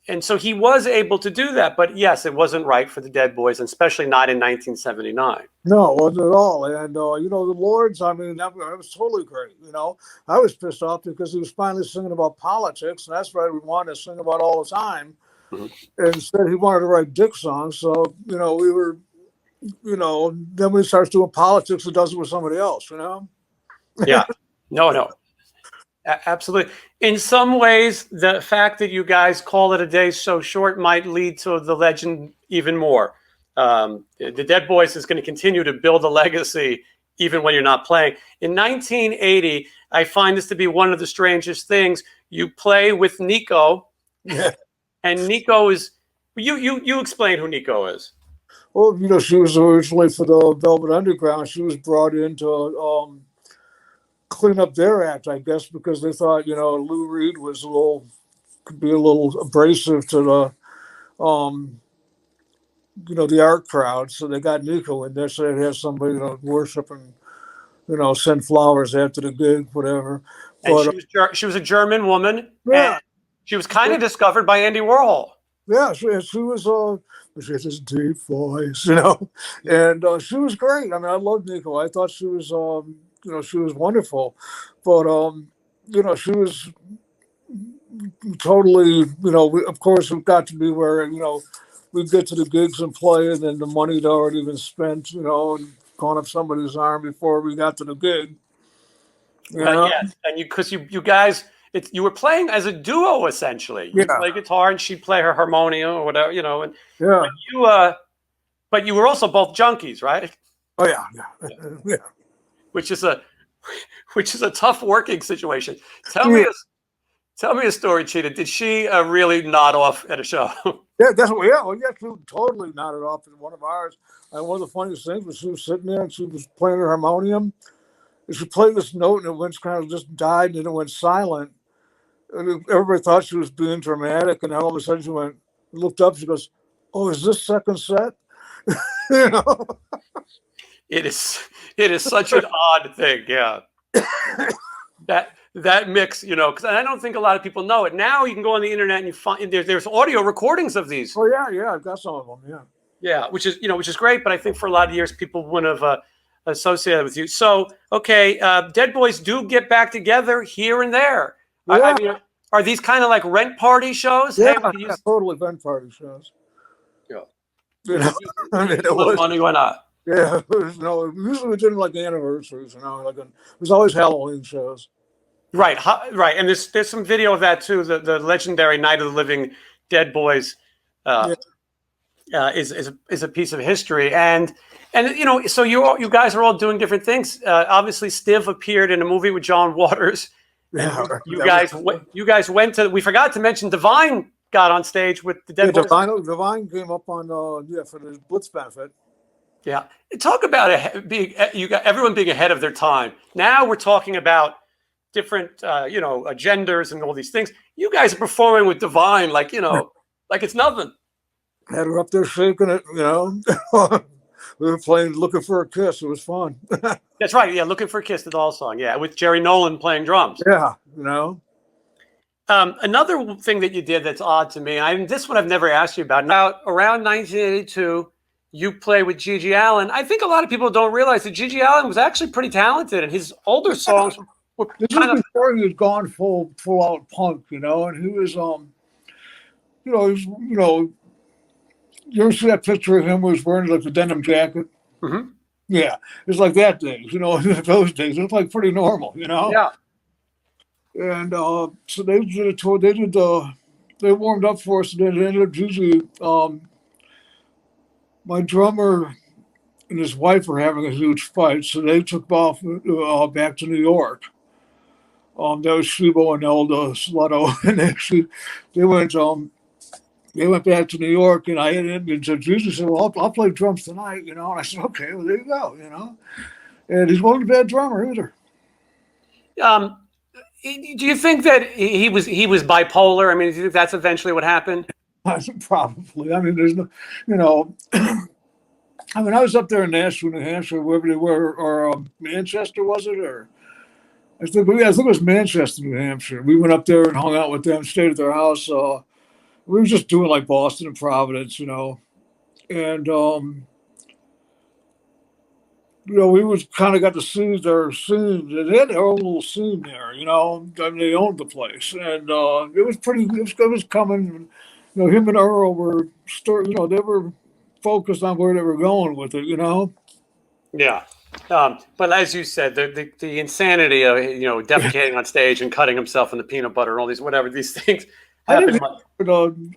Speaker 1: And so he was able to do that. But yes, it wasn't right for the Dead Boys, and especially not in 1979.
Speaker 2: No, it wasn't at all. And, the Lords, I mean, that was totally great. I was pissed off because he was finally singing about politics, and that's what we wanted to sing about all the time. Mm-hmm. And instead, he wanted to write dick songs. So, we were, then when he starts doing politics, he does it with somebody else,
Speaker 1: Yeah. No. Absolutely. In some ways, the fact that you guys call it a day so short might lead to the legend even more. The Dead Boys is going to continue to build a legacy even when you're not playing. In 1980, I find this to be one of the strangest things. You play with Nico, and Nico is you explain who Nico is.
Speaker 2: Well, she was originally for the Velvet Underground. She was brought in to clean up their act, I guess, because they thought, Lou Reed could be a little abrasive to the art crowd. So they got Nico in there, so they had somebody worship and, send flowers after the gig, whatever.
Speaker 1: And she was a German woman.
Speaker 2: Yeah.
Speaker 1: And she was kind of discovered by Andy Warhol.
Speaker 2: Yeah, she was, she had this deep voice, and she was great. I mean, I loved Nico. I thought she was, she was wonderful, but she was totally, of course, it got to be where we'd get to the gigs and play, and then the money had already been spent, and gone up somebody's arm before we got to the gig.
Speaker 1: Yes, and you guys, you were playing as a duo essentially. You play guitar and she'd play her harmonium or whatever, and but you were also both junkies, right?
Speaker 2: Oh yeah.
Speaker 1: Which is a tough working situation. Tell me a story, Cheetah. Did she really nod off at a show?
Speaker 2: Yeah, definitely. Yeah, well, she totally nodded off at one of ours. And one of the funniest things was she was sitting there and she was playing her harmonium. And she played this note and it went kind of just died and it went silent. And everybody thought she was being dramatic. And then all of a sudden she looked up. She goes, "Oh, is this second set?"
Speaker 1: It is such an odd thing, yeah. That mix, because I don't think a lot of people know it. Now you can go on the internet and you find there's audio recordings of these.
Speaker 2: Oh yeah, I've got some of them, yeah.
Speaker 1: Yeah, which is great, but I think for a lot of years people wouldn't have associated with you. So, okay, Dead Boys do get back together here and there.
Speaker 2: Yeah.
Speaker 1: I mean, are these kind of like rent party shows?
Speaker 2: Yeah,
Speaker 1: Hey, we can use
Speaker 2: totally event party shows.
Speaker 1: yeah.
Speaker 2: You know, I mean,
Speaker 1: A little money, why not?
Speaker 2: Yeah, it was, usually we did like anniversaries, like it was always Halloween shows.
Speaker 1: Right, right, and there's some video of that too. The legendary Night of the Living Dead Boys is a piece of history, and so you guys are all doing different things. Obviously, Stiv appeared in a movie with John Waters.
Speaker 2: Yeah,
Speaker 1: you guys went to. We forgot to mention Divine got on stage with the Dead Boys.
Speaker 2: Divine came up on for the Blitz benefit.
Speaker 1: Yeah, talk about everyone being ahead of their time. Now we're talking about different genders and all these things. You guys are performing with Divine like like it's nothing.
Speaker 2: Had her up there shaking it, We were playing "Looking for a Kiss." It was fun.
Speaker 1: That's right. Yeah, "Looking for a Kiss," the Doll song. Yeah, with Jerry Nolan playing drums.
Speaker 2: Yeah,
Speaker 1: Another thing that you did that's odd to me, and this one I've never asked you about. Now, around 1982, you played with Gigi Allin. I think a lot of people don't realize that Gigi Allin was actually pretty talented, and his older songs were kind of
Speaker 2: before he had gone full out punk, and he was you ever see that picture of him who was wearing like the denim jacket?
Speaker 1: Mm-hmm.
Speaker 2: Yeah, it was like that days, those days. It was like pretty normal,
Speaker 1: Yeah.
Speaker 2: And so they did a tour. They warmed up for us, and then ended up Gigi. My drummer and his wife were having a huge fight, so they took off back to New York. That was Shibo and Elda Slutto, and they went back to New York, and I and so Gigi said, "Well, I'll play drums tonight," and I said, "Okay, well there you go," And he wasn't a bad drummer either.
Speaker 1: Do you think that he was bipolar? I mean, do you think that's eventually what happened?
Speaker 2: Probably. I mean, there's no, I mean, I was up there in Nashville, New Hampshire, wherever they were, or Manchester, was it? Or I think it was Manchester, New Hampshire. We went up there and hung out with them, stayed at their house. We were just doing like Boston and Providence, and we was kind of got to see their scene. They had their own little scene there, I mean, they owned the place, and it was pretty. It was coming. Him and Earl were, they were focused on where they were going with it,
Speaker 1: Yeah, but as you said, the insanity of defecating on stage and cutting himself in the peanut butter and all these things.
Speaker 2: I didn't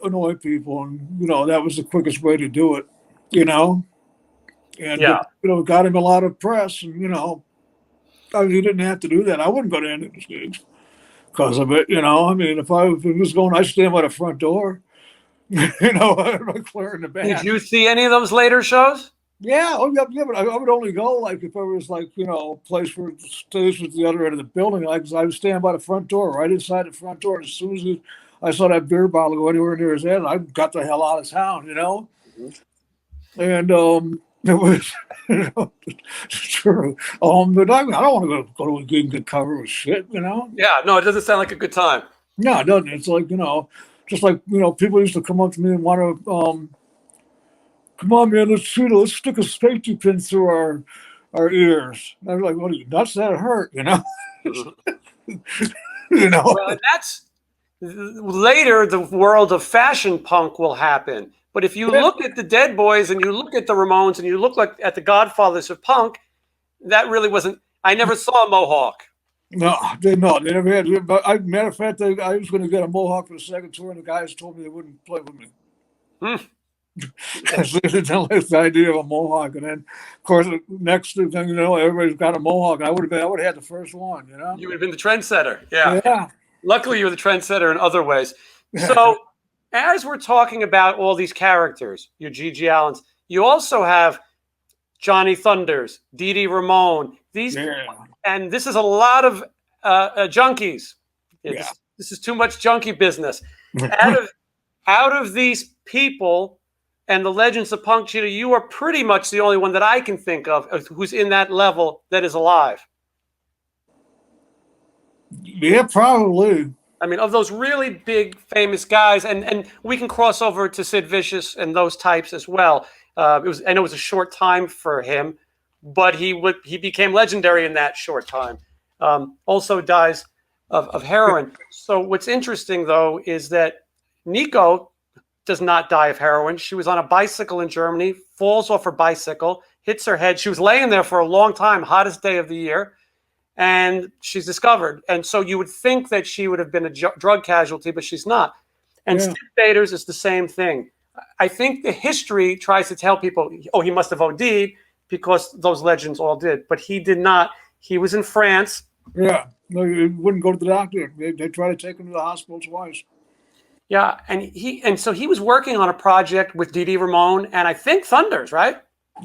Speaker 2: annoy people, and that was the quickest way to do it, and got him a lot of press, and I mean, he didn't have to do that. I wouldn't go to any of the gigs because of it, I mean, if it was going, I stand by the front door. I'd clear in the back.
Speaker 1: Did you see any of those later shows?
Speaker 2: Yeah, but I would only go like if there was like a place where the stage was the other end of the building. I would stand by the front door, right inside the front door. As soon as I saw that beer bottle go anywhere near his head, I got the hell out of town, Mm-hmm. And it was true. But I don't want to go to a gig and get covered with shit,
Speaker 1: Yeah, no, it doesn't sound like a good time.
Speaker 2: No, it doesn't. It's like just like people used to come up to me and want to come on, man, let's stick a safety pin through our ears. And I was like, what are you nuts? That hurt,
Speaker 1: Well, that's later. The world of fashion punk will happen. But if you look at the Dead Boys and you look at the Ramones and you look at the godfathers of punk, that really wasn't. I never saw a mohawk.
Speaker 2: No, they never had. But matter of fact, I was going to get a mohawk for the second tour, and the guys told me they wouldn't play with me. They don't like the idea of a mohawk, and then of course the next thing everybody's got a mohawk. I would have had the first one.
Speaker 1: You would have been the trendsetter. Yeah. Luckily, you were the trendsetter in other ways. So, as we're talking about all these characters, your Gigi Allins, you also have Johnny Thunders, Dee Dee Ramone. And this is a lot of junkies. This is too much junkie business. Out of these people and the legends of punk, Cheetah, you are pretty much the only one that I can think of who's in that level that is alive.
Speaker 2: Yeah, probably.
Speaker 1: I mean, of those really big, famous guys, and we can cross over to Sid Vicious and those types as well. I know it was a short time for him, but he became legendary in that short time. Also dies of heroin. So what's interesting, though, is that Nico does not die of heroin. She was on a bicycle in Germany, falls off her bicycle, hits her head. She was laying there for a long time, hottest day of the year, and she's discovered. And so you would think that she would have been a drug casualty, but she's not. And Stiv Bators is the same thing. I think the history tries to tell people, oh, he must have OD'd because those legends all did, but he did not. He was in France.
Speaker 2: Yeah, no, you wouldn't go to the doctor. They tried to take him to the hospital twice.
Speaker 1: Yeah, and so he was working on a project with Dee Dee Ramone and I think Thunders, right?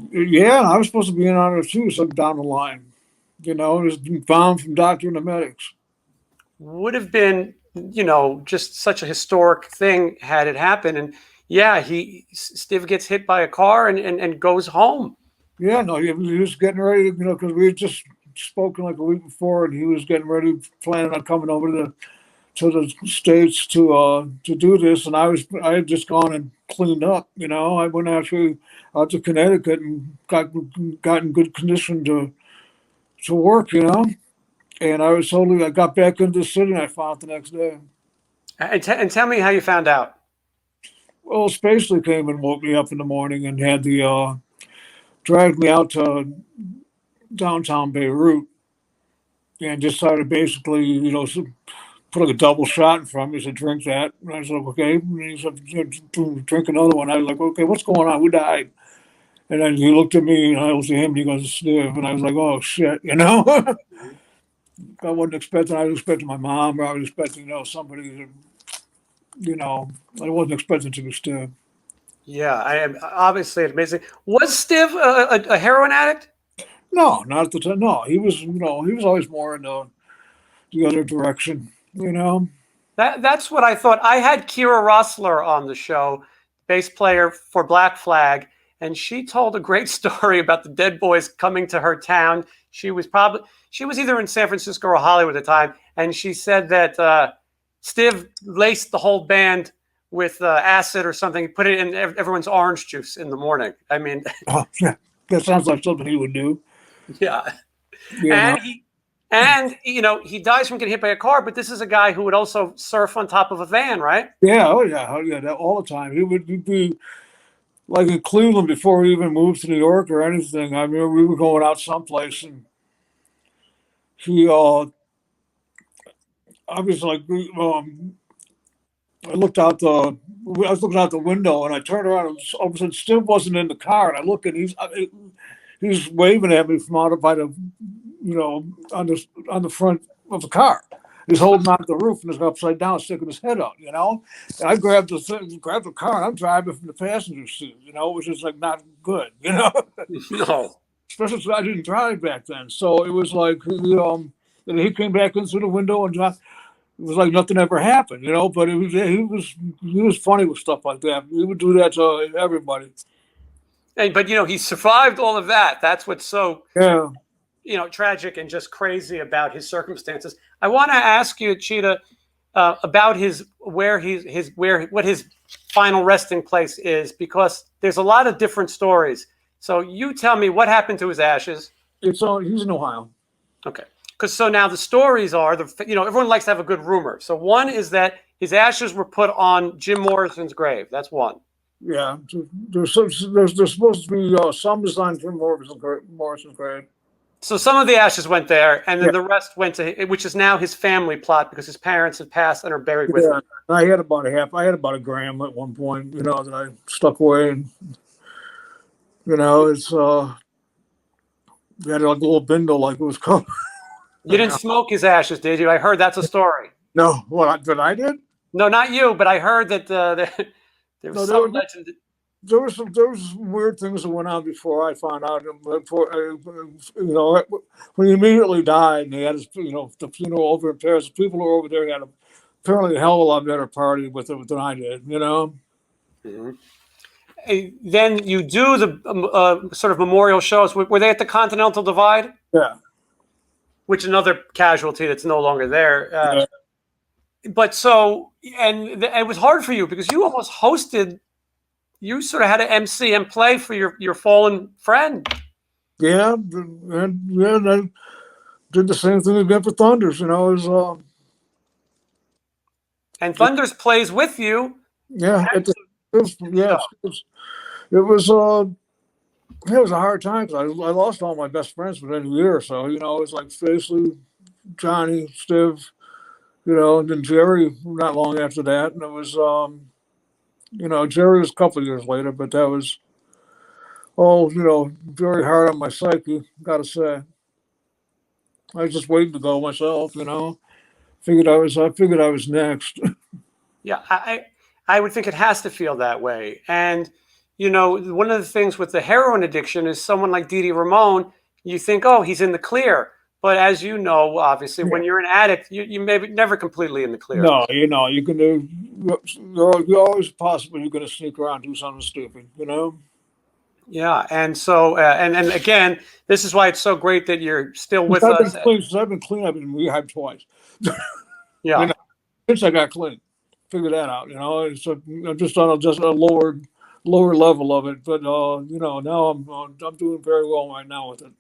Speaker 2: Yeah, I was supposed to be in on it too, some down the line. It was found from doctor and the medics.
Speaker 1: Would have been, just such a historic thing had it happened. And yeah, Stiv gets hit by a car and goes home.
Speaker 2: Yeah, no, he was getting ready, because we had just spoken like a week before, and he was getting ready, planning on coming over to the States to do this, and I had just gone and cleaned up. I went actually out to Connecticut and got in good condition to work. And I got back into the city and I found it the next day.
Speaker 1: And tell me how you found out.
Speaker 2: Well, Spacely came and woke me up in the morning and had dragged me out to downtown Beirut and decided basically, put like a double shot in front of me. He said, drink that. And I was like, okay. And he said, drink another one. I was like, okay, what's going on? Who died? And then he looked at me and I looked at him and he goes, Stiv. And I was like, oh, shit, I wasn't expecting, I was expecting my mom, or I was expecting, somebody, I wasn't expecting to be Stiv.
Speaker 1: Yeah, I am obviously amazing. Was Stiv a heroin addict?
Speaker 2: No, not at the time. No, he was, he was always more in the other direction,
Speaker 1: That's what I thought. I had Kira Rossler on the show, bass player for Black Flag, and she told a great story about the Dead Boys coming to her town. She was either in San Francisco or Hollywood at the time, and she said that Stiv laced the whole band with acid or something, put it in everyone's orange juice in the morning. I mean,
Speaker 2: oh, yeah, that sounds like something he would do.
Speaker 1: Yeah, and he dies from getting hit by a car, but this is a guy who would also surf on top of a van, right?
Speaker 2: Yeah, that all the time. He would be like in Cleveland before he even moved to New York or anything. I mean, we were going out someplace and he, I was like, I was looking out the window and I turned around and all of a sudden Stiv wasn't in the car. And I look and he's waving at me from out by the, on the front of the car. He's holding on to the roof and he's upside down, sticking his head out, And I grabbed the car and I'm driving from the passenger seat, which is like not good,
Speaker 1: No.
Speaker 2: Especially since I didn't drive back then. So it was like, and he came back in through the window and it was like nothing ever happened, But he was funny with stuff like that. He would do that to everybody.
Speaker 1: But he survived all of that. That's what's so tragic and just crazy about his circumstances. I want to ask you, Cheetah, about what his final resting place is, because there's a lot of different stories. So you tell me what happened to his ashes.
Speaker 2: He's in Ohio.
Speaker 1: Okay. Because now the stories are, everyone likes to have a good rumor. So one is that his ashes were put on Jim Morrison's grave. That's one.
Speaker 2: Yeah. There's supposed to be some design Jim Morrison's grave.
Speaker 1: So some of the ashes went there, and then the rest went to, which is now his family plot because his parents had passed and are buried with him.
Speaker 2: I had about a gram at one point, that I stuck away, and it's we had like a little bindle, like it was called.
Speaker 1: You didn't smoke his ashes, did you? I heard that's a story.
Speaker 2: No, that I did?
Speaker 1: No, not you, but I heard that there was some legend.
Speaker 2: There was some weird things that went on before I found out. When he immediately died, and he had his, the funeral over in Paris. The people who were over there had apparently a hell of a lot better party with it than I did.
Speaker 1: Mm-hmm. Then you do the sort of memorial shows. Were they at the Continental Divide?
Speaker 2: Yeah.
Speaker 1: Which is another casualty that's no longer there. But it was hard for you because you almost hosted. You sort of had to MC and play for your fallen friend.
Speaker 2: Yeah, and I did the same thing again for Thunders. You know, it was
Speaker 1: And Thunders plays with you.
Speaker 2: yeah,
Speaker 1: You know.
Speaker 2: it was it was a hard time because I lost all my best friends within a year or so. You know, it was like basically Johnny, Stiv, you know, and then Jerry not long after that, and it was you know, Jerry was a couple of years later, but that was all, you know, very hard on my psyche. Got to say, I was just waiting to go myself. You know, I figured I was next.
Speaker 1: Yeah, I would think it has to feel that way. And you know, one of the things with the heroin addiction is someone like Dee Dee Ramone, you think, oh, he's in the clear. But as you know, obviously, when you're an addict, you maybe never completely in the clear.
Speaker 2: No, you know, you can do. You're always possible. You're going to sneak around, do something stupid. You know.
Speaker 1: Yeah, and so and again, this is why it's so great that you're still with
Speaker 2: I've been
Speaker 1: us.
Speaker 2: clean. Since I've been clean, I've been rehab twice.
Speaker 1: Yeah,
Speaker 2: You know, since I got clean, figure that out. You know, it's I'm just on just a lower level of it. But you know, now I'm doing very well right now with it.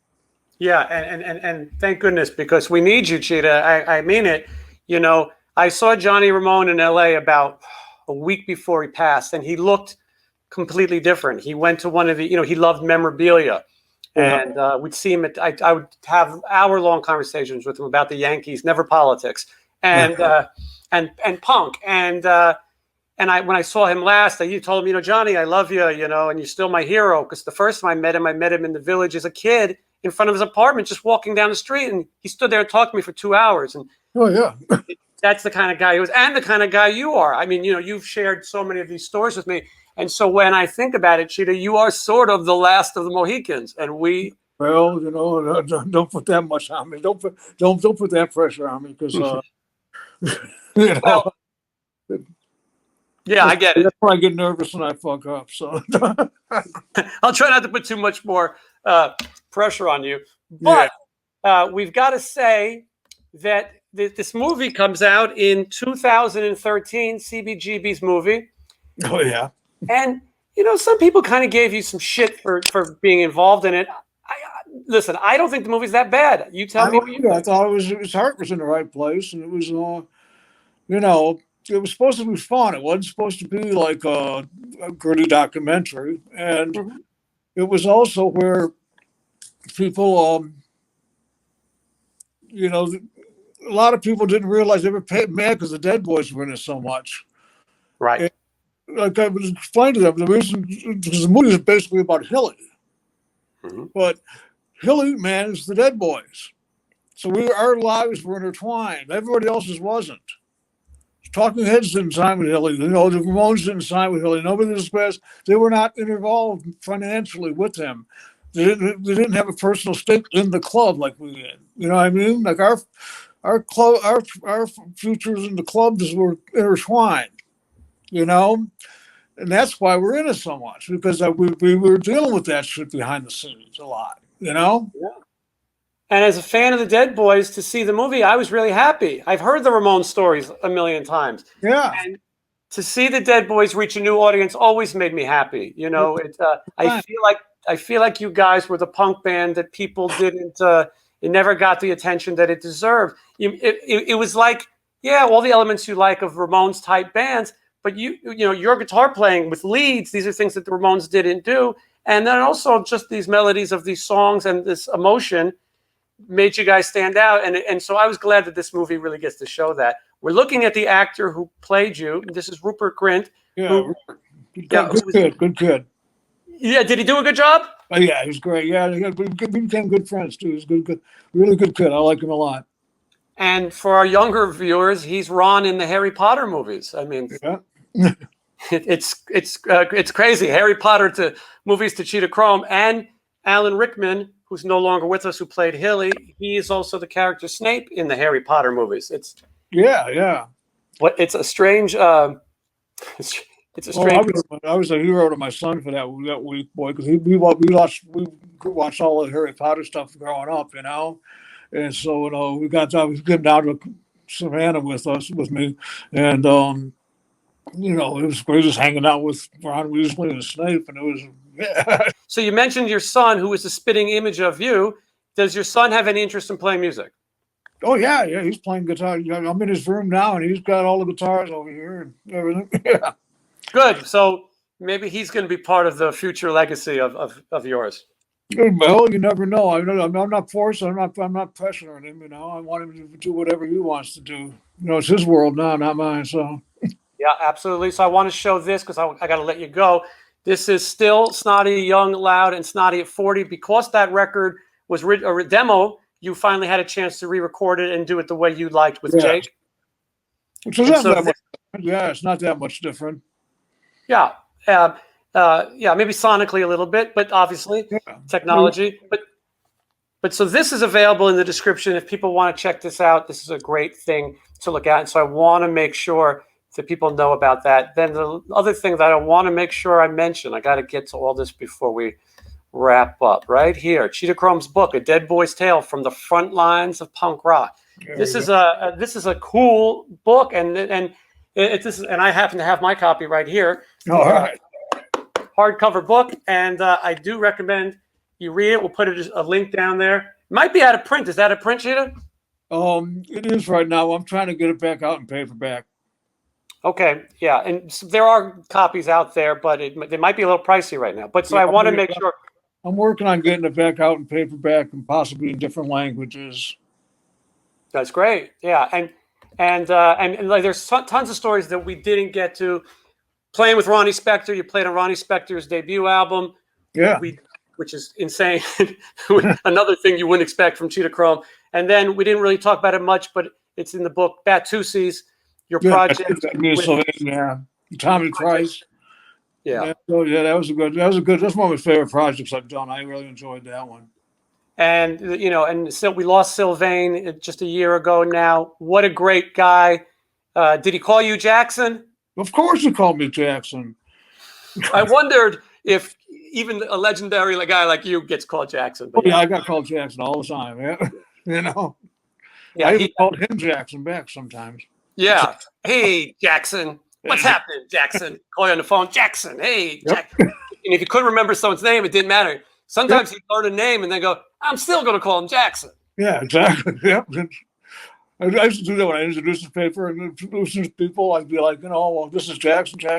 Speaker 1: yeah, and thank goodness because we need you, Cheetah. I mean it. You know, I saw Johnny Ramone in L.A. about a week before he passed, and he looked completely different. He went to one of the, you know, he loved memorabilia,
Speaker 2: Yeah.
Speaker 1: and we'd see him at. I would have hour-long conversations with him about the Yankees, never politics, and and punk, and I when I saw him last, I told him, you know, Johnny, I love you, you know, and you're still my hero. Because the first time I met him in the Village as a kid in front of his apartment, just walking down the street, and he stood there and talked to me for 2 hours. And
Speaker 2: Oh yeah.
Speaker 1: that's the kind of guy he was, and the kind of guy you are. I mean, you know, you've shared so many of these stories with me, and so when I think about it, Cheetah, you are sort of the last of the Mohicans, and we.
Speaker 2: Well, you know, don't put that much on me. Don't put that pressure on me because you
Speaker 1: Well,
Speaker 2: know
Speaker 1: yeah, I get it.
Speaker 2: that's why I get nervous when I fuck up. So
Speaker 1: I'll try not to put too much more pressure on you,
Speaker 2: yeah.
Speaker 1: but we've got to say that this movie comes out in 2013, CBGB's movie,
Speaker 2: Oh yeah.
Speaker 1: and you know some people kind of gave you some shit for being involved in it. Listen, I don't think the movie's that bad. You tell me what you
Speaker 2: I
Speaker 1: think.
Speaker 2: thought his heart was in the right place, and it was you know, it was supposed to be fun. It wasn't supposed to be like a gritty documentary, and
Speaker 1: Mhm.
Speaker 2: it was also where people, you know, a lot of people didn't realize they were mad because the Dead Boys were in it so much.
Speaker 1: Right.
Speaker 2: And, like I was explaining to them, the reason because the movie is basically about Hilly,
Speaker 1: Mhm.
Speaker 2: but Hilly managed the Dead Boys, so our lives were intertwined. Everybody else's wasn't. Talking Heads didn't sign with Hilly. You know, the Ramones didn't sign with Hilly. Nobody in the Express. They were not involved financially with him. They didn't have a personal stake in the club like we did. You know what I mean? Like our club, our futures in the clubs were intertwined. You know, and that's why we're in it so much because we were dealing with that shit behind the scenes a lot. You know?
Speaker 1: Yeah. And as a fan of the Dead Boys, to see the movie, I was really happy. I've heard the Ramones stories a million times,
Speaker 2: Yeah.
Speaker 1: and to see the Dead Boys reach a new audience always made me happy. You know, I feel like you guys were the punk band that people didn't. It never got the attention that it deserved. It was like, yeah, all the elements you like of Ramones type bands, but you know, your guitar playing with leads. These are things that the Ramones didn't do, and then also just these melodies of these songs and this emotion made you guys stand out. And so I was glad that this movie really gets to show that. We're looking at the actor who played you. This is Rupert Grint.
Speaker 2: Yeah.
Speaker 1: Who, yeah, who
Speaker 2: Good kid. Good kid.
Speaker 1: yeah, did he do a good job?
Speaker 2: Oh, yeah, he was great. Yeah, we became good friends too. He's a good, really good kid. I like him a lot.
Speaker 1: And for our younger viewers, he's Ron in the Harry Potter movies. I mean,
Speaker 2: Yeah.
Speaker 1: it's crazy. Harry Potter to movies to Cheetah Chrome, and Alan Rickman, who's no longer with us, who played Hilly. He is also the character Snape in the Harry Potter movies.
Speaker 2: Yeah.
Speaker 1: It's a strange. It's a
Speaker 2: Oh,
Speaker 1: strange.
Speaker 2: I was a hero to my son for that week, boy, because we watched all the Harry Potter stuff growing up, you know, and so you know we came down to Savannah with me, and you know it was great just hanging out with Ron Weasley and Snape, and it was yeah.
Speaker 1: So you mentioned your son, who is the spitting image of you. Does your son have any interest in playing music?
Speaker 2: Oh yeah, he's playing guitar. I'm in his room now, and he's got all the guitars over here and everything. Yeah.
Speaker 1: Good. So maybe he's going to be part of the future legacy of yours.
Speaker 2: Well, you never know. I'm not forcing. I'm not pressuring him. I want him to do whatever he wants to do. It's his world now, not mine. So.
Speaker 1: Yeah, absolutely. So I want to show this because I got to let you go. This is still Snotty, Young, Loud, and Snotty at 40. Because that record was a demo, you finally had a chance to re-record it and do it the way you liked with Jake.
Speaker 2: Which is not that much different. Yeah, it's not that much different.
Speaker 1: Yeah. Maybe sonically a little bit, but obviously technology. But so this is available in the description. If people want to check this out, this is a great thing to look at. And so I want to make sure that people know about that. Then the other thing that I want to make sure I mention, I got to get to all this before we wrap up. Right here, Cheetah Chrome's book, A Dead Boy's Tale from the Front Lines of Punk Rock. This is a cool book, and I happen to have my copy right here.
Speaker 2: All right.
Speaker 1: Hardcover book, and I do recommend you read it. We'll put a link down there. It might be out of print. Is that a print, Cheetah?
Speaker 2: It is right now. I'm trying to get it back out in paperback.
Speaker 1: Okay, yeah, and so there are copies out there, but they might be a little pricey right now. But so I want to make sure.
Speaker 2: I'm working on getting it back out in paperback and possibly in different languages.
Speaker 1: That's great. Yeah, and like there's tons of stories that we didn't get to. Playing with Ronnie Spector, you played on Ronnie Spector's debut album.
Speaker 2: Yeah.
Speaker 1: Which is insane. Another thing you wouldn't expect from Cheetah Chrome. And then we didn't really talk about it much, but it's in the book, Batusi's, your project.
Speaker 2: Tommy Price.
Speaker 1: Yeah.
Speaker 2: That's one of my favorite projects I've done. I really enjoyed that one.
Speaker 1: And, and so we lost Sylvain just a year ago now. What a great guy. Did he call you Jackson?
Speaker 2: Of course he called me Jackson.
Speaker 1: I wondered if even a legendary guy like you gets called Jackson.
Speaker 2: But I got called Jackson all the time. Yeah.
Speaker 1: Yeah,
Speaker 2: I even called him Jackson back sometimes.
Speaker 1: Yeah. Hey, Jackson. What's happening, Jackson? Call you on the phone. Jackson. Hey, Jack. And if you couldn't remember someone's name, it didn't matter. Sometimes he'd learn a name and then go, I'm still going to call him Jackson.
Speaker 2: Yeah, exactly. Yep. I used to do that when I introduced the paper and introduced people. I'd be like, well, this is Jackson.
Speaker 1: He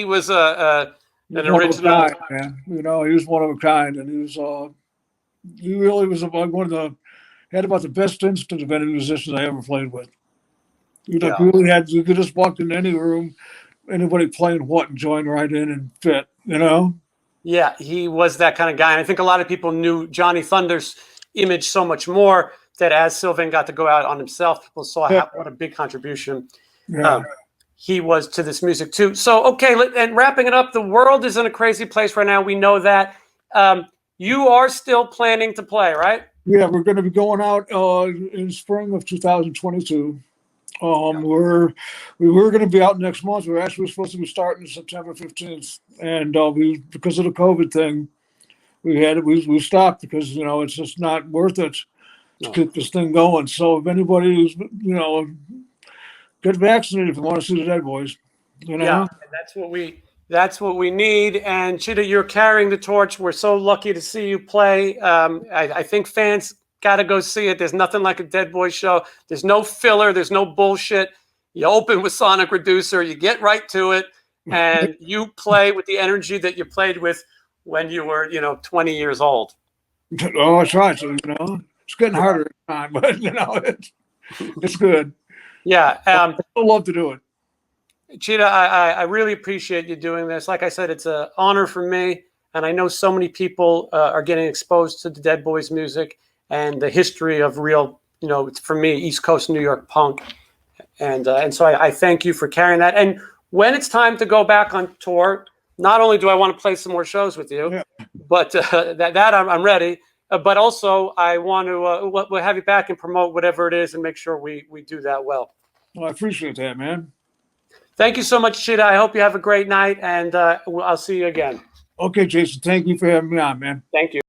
Speaker 1: was an original
Speaker 2: guy, man. He was one of a kind, and he really was had about the best instinct of any musician I ever played with. You could just walk in any room, anybody playing what, and join right in and fit.
Speaker 1: Yeah, he was that kind of guy, and I think a lot of people knew Johnny Thunder's image so much more that as Sylvain got to go out on himself, people saw what a big contribution he was to this music too. So, okay, and wrapping it up, the world is in a crazy place right now. We know that. You are still planning to play, right?
Speaker 2: Yeah, we're going to be going out in spring of 2022. We were going to be out next month. We were supposed to be starting September 15th, and because of the COVID thing, we stopped because it's just not worth it to keep this thing going. So if anybody's get vaccinated if you want to see the Dead Boys.
Speaker 1: Yeah, that's what we need. And Cheetah, you're carrying the torch. We're so lucky to see you play. I think fans got to go see it. There's nothing like a Dead Boys show. There's no filler. There's no bullshit. You open with Sonic Reducer. You get right to it, and you play with the energy that you played with when you were, 20 years old.
Speaker 2: Oh, that's right. So, it's getting harder time, but it's good.
Speaker 1: Yeah.
Speaker 2: I still love to do it.
Speaker 1: Cheetah, I really appreciate you doing this. Like I said, it's an honor for me, and I know so many people are getting exposed to the Dead Boys music and the history of real, for me, East Coast New York punk, and so I thank you for carrying that. And when it's time to go back on tour, not only do I want to play some more shows with you, but that I'm ready. But also, I want to we'll have you back and promote whatever it is and make sure we do that well.
Speaker 2: Well, I appreciate that, man.
Speaker 1: Thank you so much, Cheetah. I hope you have a great night, and I'll see you again.
Speaker 2: Okay, Jason. Thank you for having me on, man.
Speaker 1: Thank you.